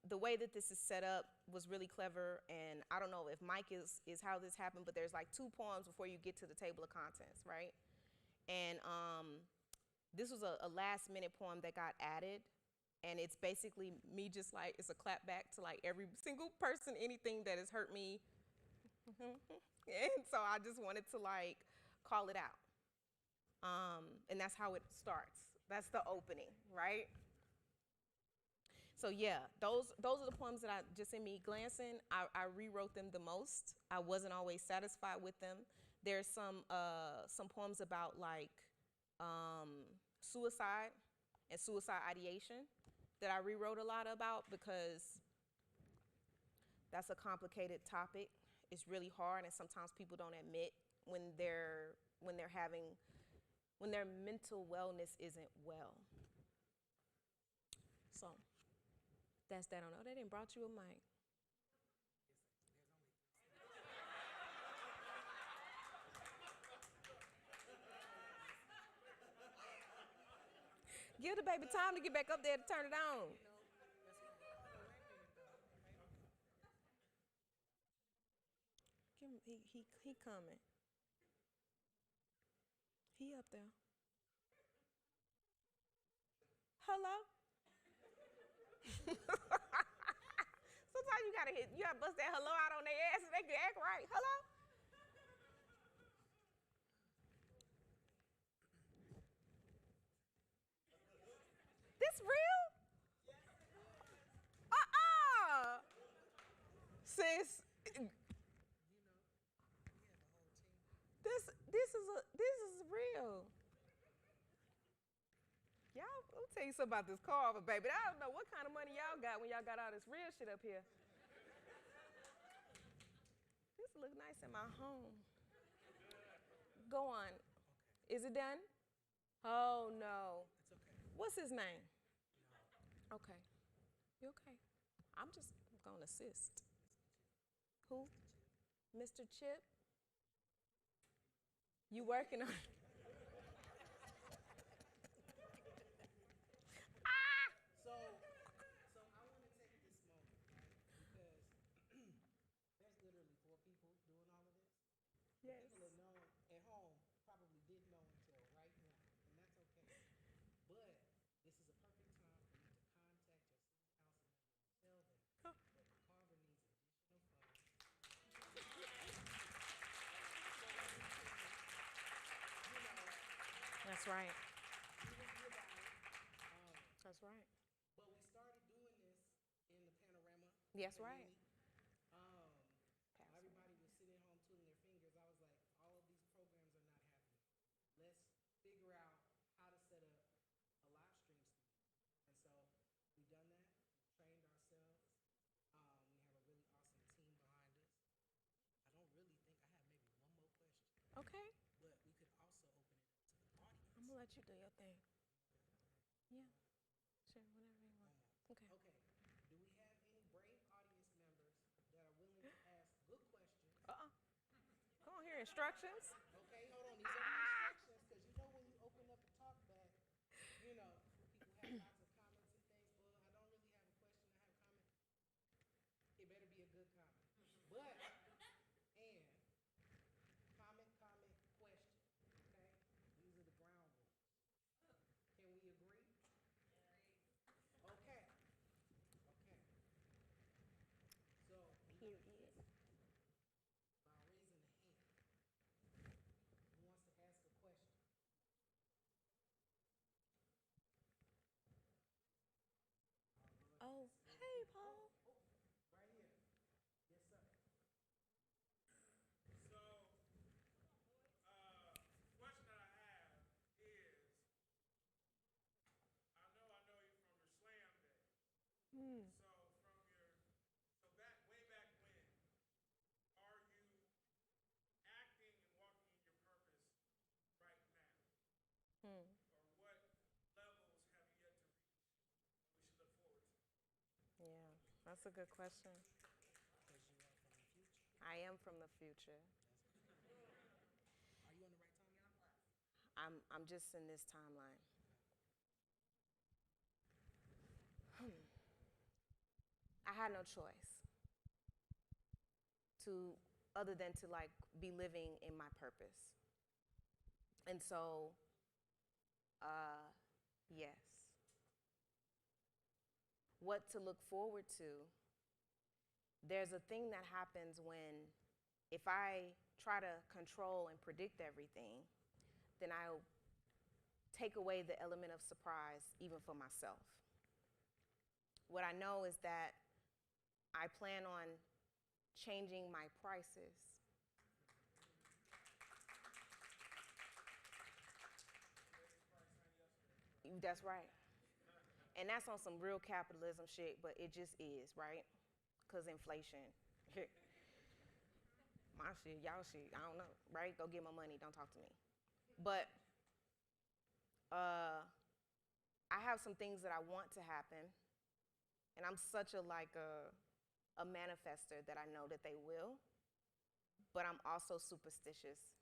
the way that this is set up was really clever, and I don't know if Mike is how this happened, but there's like 2 poems before you get to the table of contents, right? And this was a last-minute poem that got added, and it's basically me just like, it's a clap back to like every single person, anything that has hurt me. And so I just wanted to like call it out. And that's how it starts. That's the opening, right? So yeah, those are the poems that I, just in me glancing, I rewrote them the most. I wasn't always satisfied with them. There's some poems about like suicide and suicide ideation that I rewrote a lot about, because that's a complicated topic. It's really hard, and sometimes people don't admit when their mental wellness isn't well. So that's that. I don't know. They didn't brought you a mic. Give the baby time to get back up there to turn it on. Give him, he coming. He up there. Hello? Sometimes you gotta bust that hello out on their ass so they can act right. Hello? This real? Sis, this is real. Y'all, let me tell you something about this carver, baby. I don't know what kind of money y'all got when y'all got all this real shit up here. This look nice in my home. Go on. Is it done? Oh no. It's okay. What's his name? Okay. You okay? I'm just gonna assist. Who? Mr. Chip? You working on it? So I want to take this moment, right? Because there's literally 4 people doing all of this. Yes. People that know at home probably didn't know until right now, and that's okay. But this is a perfect time for you to contact your city council member and tell them that the carver needs additional funds. That's right. You about it. That's right. But we started doing this in the panorama. That's and right. then, everybody was sitting at home twiddling their fingers. I was like, all of these programs are not happening. Let's figure out how to set up a live stream studio. And so we've done that. We've trained ourselves. We have a really awesome team behind us. I don't really think I have maybe one more question. Okay. But we could also open it up to the audience. I'm gonna let you do your thing. Yeah. Sure, whatever you want. Okay. Okay. Do we have any brave audience members that are willing to ask good questions? Come on here, instructions. Okay, hold on. These are the instructions, because you know when you open up a talk back, you know, people have lots of comments and things. Well, I don't really have a question. I have a comment. It better be a good comment. But, and, comment, question. Okay? These are the ground rules. Can we agree? Okay. Okay. So, Period. by raising the hand, who wants to ask a question? Oh, hey, Paul. Right here. Yes, sir. So, question that I have is, I know you from your slam day. So way back when, are you acting and walking in your purpose right now? Or what levels have you yet to reach we should look forward to? Yeah, that's a good question. I am from the future. Are you on the right timeline? I'm just in this timeline. I had no choice other than to like be living in my purpose. And so, yes. What to look forward to? There's a thing that happens when, if I try to control and predict everything, then I'll take away the element of surprise even for myself. What I know is that I plan on changing my prices. That's right. And that's on some real capitalism shit, but it just is, right? Because inflation. My shit, y'all shit, I don't know, right? Go get my money, don't talk to me. But I have some things that I want to happen, and I'm such a manifester that I know that they will, but I'm also superstitious.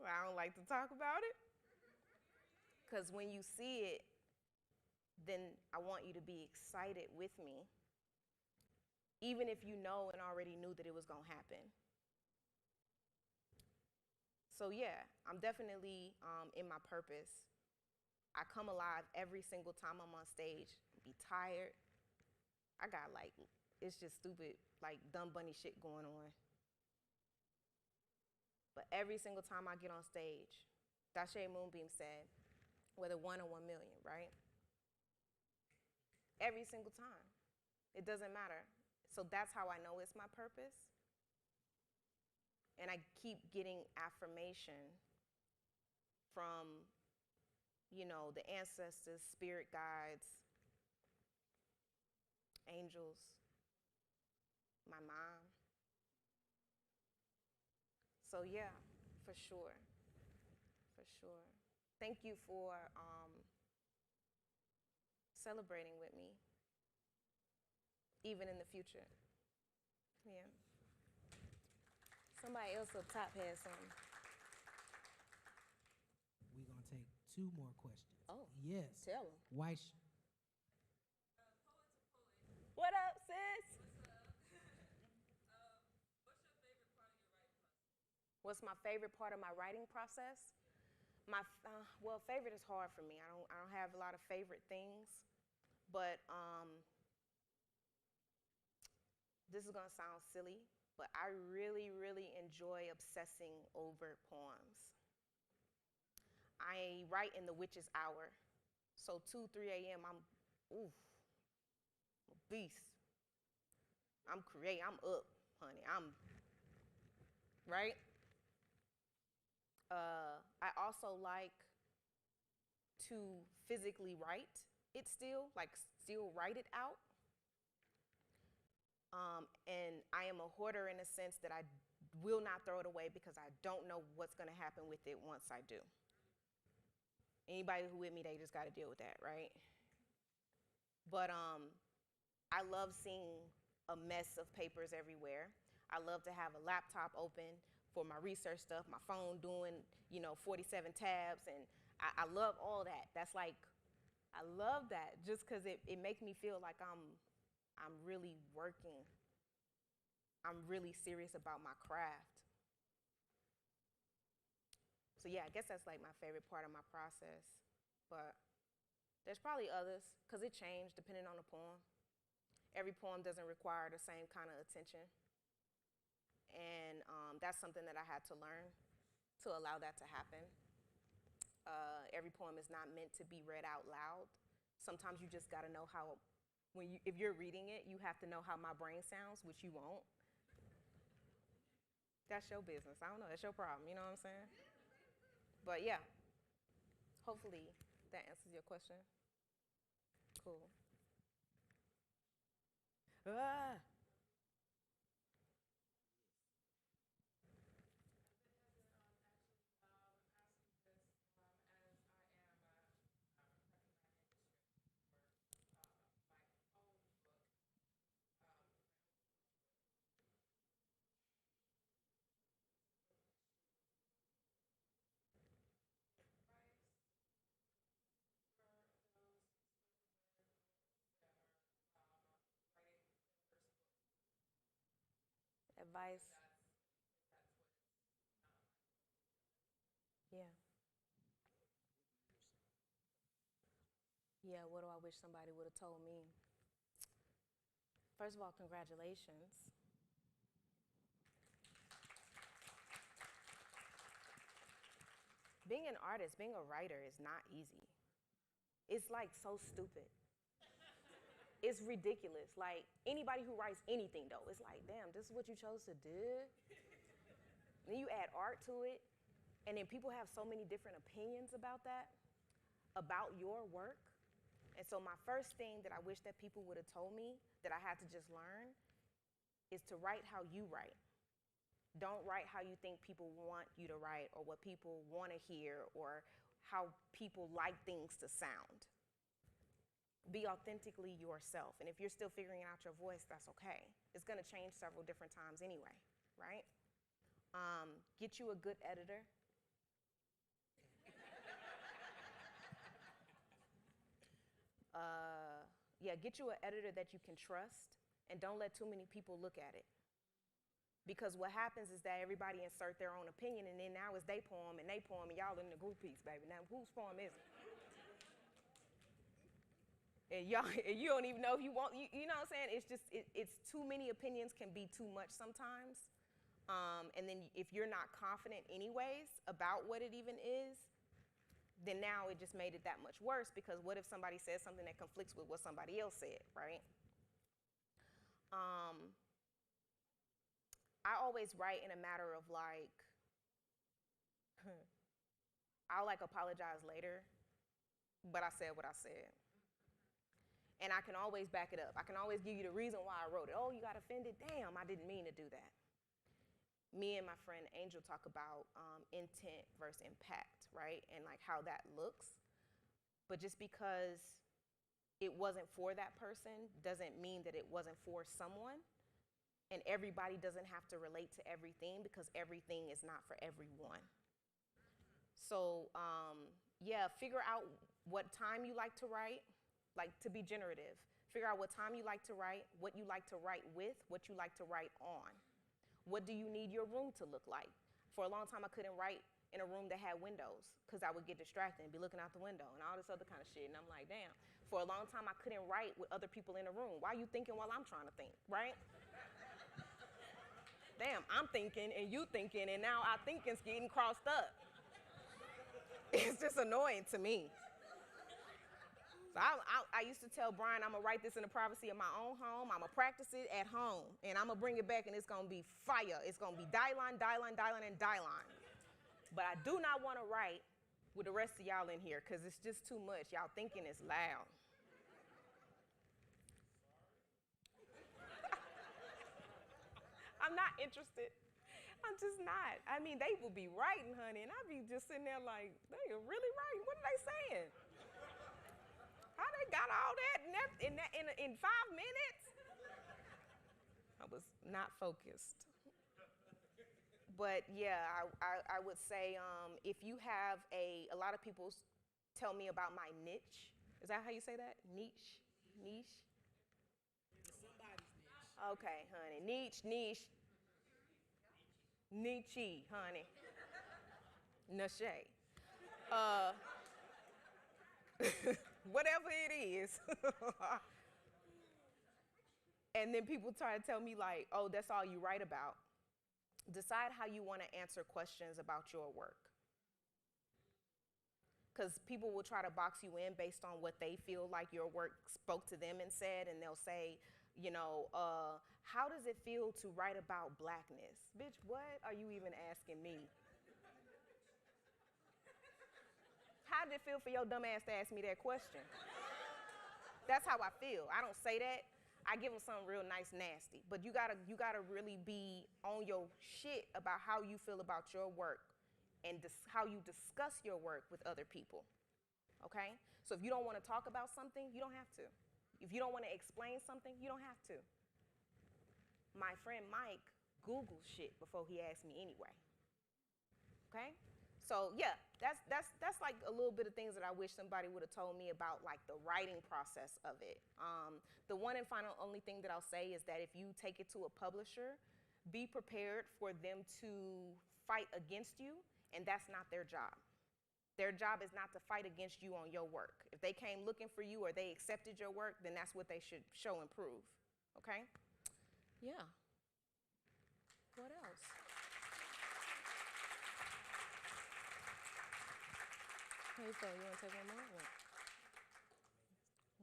I don't like to talk about it, because when you see it, then I want you to be excited with me, even if you know and already knew that it was going to happen. So yeah, I'm definitely in my purpose. I come alive every single time I'm on stage, be tired. I got like, it's just stupid, like dumb bunny shit going on. But every single time I get on stage, Dashe Moonbeam said, whether 1 or 1 million, right? Every single time. It doesn't matter. So that's how I know it's my purpose. And I keep getting affirmation from, you know, the ancestors, spirit guides, angels, my mom. So yeah, for sure, for sure. Thank you for celebrating with me, even in the future. Yeah. Somebody else up top had something. We're going to take 2 more questions. Oh, Yes. tell them. Why? What up, sis? What's my favorite part of my writing process? Well, favorite is hard for me. I don't have a lot of favorite things, but this is gonna sound silly, but I really, really enjoy obsessing over poems. I write in the witch's hour, so 2, 3 a.m. I'm a beast. I'm up, honey. Right? I also like to physically write it still write it out. And I am a hoarder in a sense that I will not throw it away because I don't know what's gonna happen with it once I do. Anybody who with me, they just gotta deal with that, right? But I love seeing a mess of papers everywhere. I love to have a laptop open for my research stuff, my phone doing, 47 tabs, and I love all that. That's like, I love that just because it makes me feel like I'm really working. I'm really serious about my craft. So yeah, I guess that's like my favorite part of my process. But there's probably others, because it changed depending on the poem. Every poem doesn't require the same kind of attention. And that's something that I had to learn to allow that to happen. Every poem is not meant to be read out loud. Sometimes you just gotta know how, if you're reading it, you have to know how my brain sounds, which you won't. That's your business. I don't know, that's your problem, you know what I'm saying? But yeah, hopefully that answers your question. Cool. Ah. Advice. Yeah. Yeah, what do I wish somebody would have told me? First of all, congratulations. Being an artist, being a writer is not easy. It's like so stupid. It's ridiculous. Like anybody who writes anything though, it's like, damn, this is what you chose to do? Then you add art to it, and then people have so many different opinions about that, about your work. And so my first thing that I wish that people would have told me that I had to just learn is to write how you write. Don't write how you think people want you to write or what people want to hear or how people like things to sound. Be authentically yourself. And if you're still figuring out your voice, that's okay. It's going to change several different times anyway, right? Get you a good editor. get you an editor that you can trust, and don't let too many people look at it. Because what happens is that everybody insert their own opinion, and then now it's they poem, and y'all in the group piece, baby. Now, whose poem is it? And you don't even know if you want, you know what I'm saying? It's just, it's too many opinions can be too much sometimes. And then if you're not confident anyways about what it even is, then now it just made it that much worse, because what if somebody says something that conflicts with what somebody else said, right? I always write in a matter of like, I'll like apologize later, but I said what I said. And I can always back it up. I can always give you the reason why I wrote it. Oh, you got offended? Damn, I didn't mean to do that. Me and my friend Angel talk about intent versus impact, right? And like how that looks. But just because it wasn't for that person doesn't mean that it wasn't for someone. And everybody doesn't have to relate to everything, because everything is not for everyone. So figure out what time you like to write, like to be generative. Figure out what time you like to write, what you like to write with, what you like to write on. What do you need your room to look like? For a long time, I couldn't write in a room that had windows, because I would get distracted and be looking out the window and all this other kind of shit. And I'm like, damn. For a long time, I couldn't write with other people in the room. Why are you thinking while I'm trying to think, right? Damn, I'm thinking and you thinking, and now our thinking's getting crossed up. It's just annoying to me. So I used to tell Brian, I'm gonna write this in the privacy of my own home. I'm gonna practice it at home, and I'm gonna bring it back, and it's gonna be fire. It's gonna be die-line, die-line, die-line, and die-line. But I do not wanna write with the rest of y'all in here, because it's just too much. Y'all thinking it's loud. I'm not interested. I'm just not. I mean, they will be writing, honey, and I'll be just sitting there like, they are really writing. What are they saying? How they got all that in 5 minutes? I was not focused. But yeah, I would say if you have a lot of people tell me about my niche. Is that how you say that? Niche? Niche? Okay, honey. Niche. Nietzsche, honey. Nashe. Whatever it is. And then people try to tell me like, oh, that's all you write about. Decide how you want to answer questions about your work. Because people will try to box you in based on what they feel like your work spoke to them and said, and they'll say, you know, how does it feel to write about blackness? Bitch, what are you even asking me? How did it feel for your dumb ass to ask me that question? That's how I feel. I don't say that. I give them something real nice, nasty. But you gotta really be on your shit about how you feel about your work and how you discuss your work with other people, okay? So if you don't want to talk about something, you don't have to. If you don't want to explain something, you don't have to. My friend Mike Googled shit before he asked me anyway, okay? So yeah, that's like a little bit of things that I wish somebody would have told me about, like the writing process of it. The one and final only thing that I'll say is that if you take it to a publisher, be prepared for them to fight against you, and that's not their job. Their job is not to fight against you on your work. If they came looking for you or they accepted your work, then that's what they should show and prove, okay? Yeah. What else? How you feel? You want to take one more?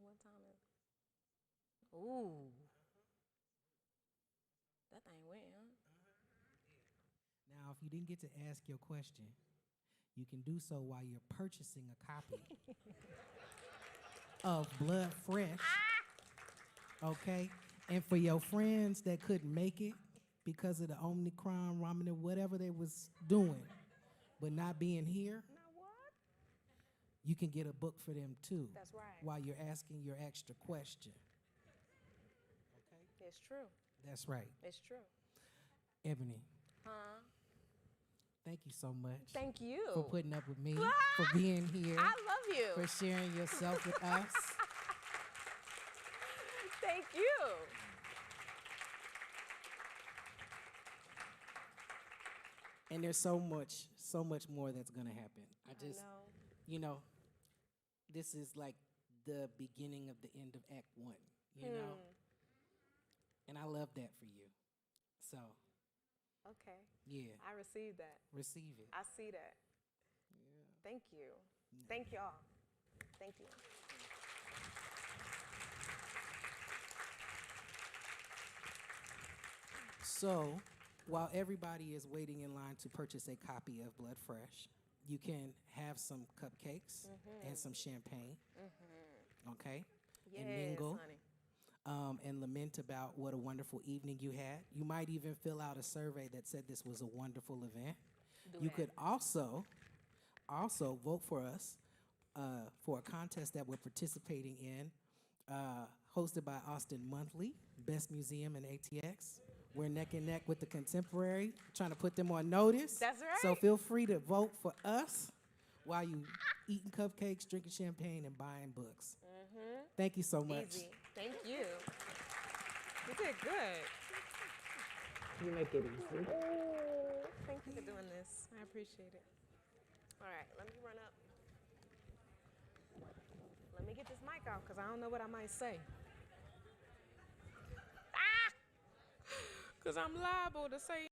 What time is it? Ooh. That thing went, huh? Now, if you didn't get to ask your question, you can do so while you're purchasing a copy of Blood Fresh, okay? And for your friends that couldn't make it because of the Omicron, Ramadan, whatever they was doing, but not being here, Now what? you can get a book for them too. That's right. While you're asking your extra question. Okay? It's true. That's right. It's true. Ebony, Huh? thank you so much. Thank you. For putting up with me, for being here, I love you. for sharing yourself with us. Thank you. And there's so much more that's gonna happen. I just, know. you know, this is like the beginning of the end of Act 1, you know? And I love that for you. So, Okay. yeah, I received that. receive it. I see that. Thank you. Thank y'all. Thank you. So, while everybody is waiting in line to purchase a copy of Blood Fresh, you can have some cupcakes and some champagne, okay? Yes, and mingle. honey. And lament about what a wonderful evening you had. You might even fill out a survey that said this was a wonderful event. You could also vote for us for a contest that we're participating in, hosted by Austin Monthly, Best Museum in ATX. We're neck and neck with the Contemporary, trying to put them on notice. That's right. So feel free to vote for us while you eating cupcakes, drinking champagne, and buying books. Thank you so much. Easy. Thank you. You did good. You make it easy. Thank you for doing this. I appreciate it. All right, let me run up. Let me get this mic off because I don't know what I might say. Because I'm liable to say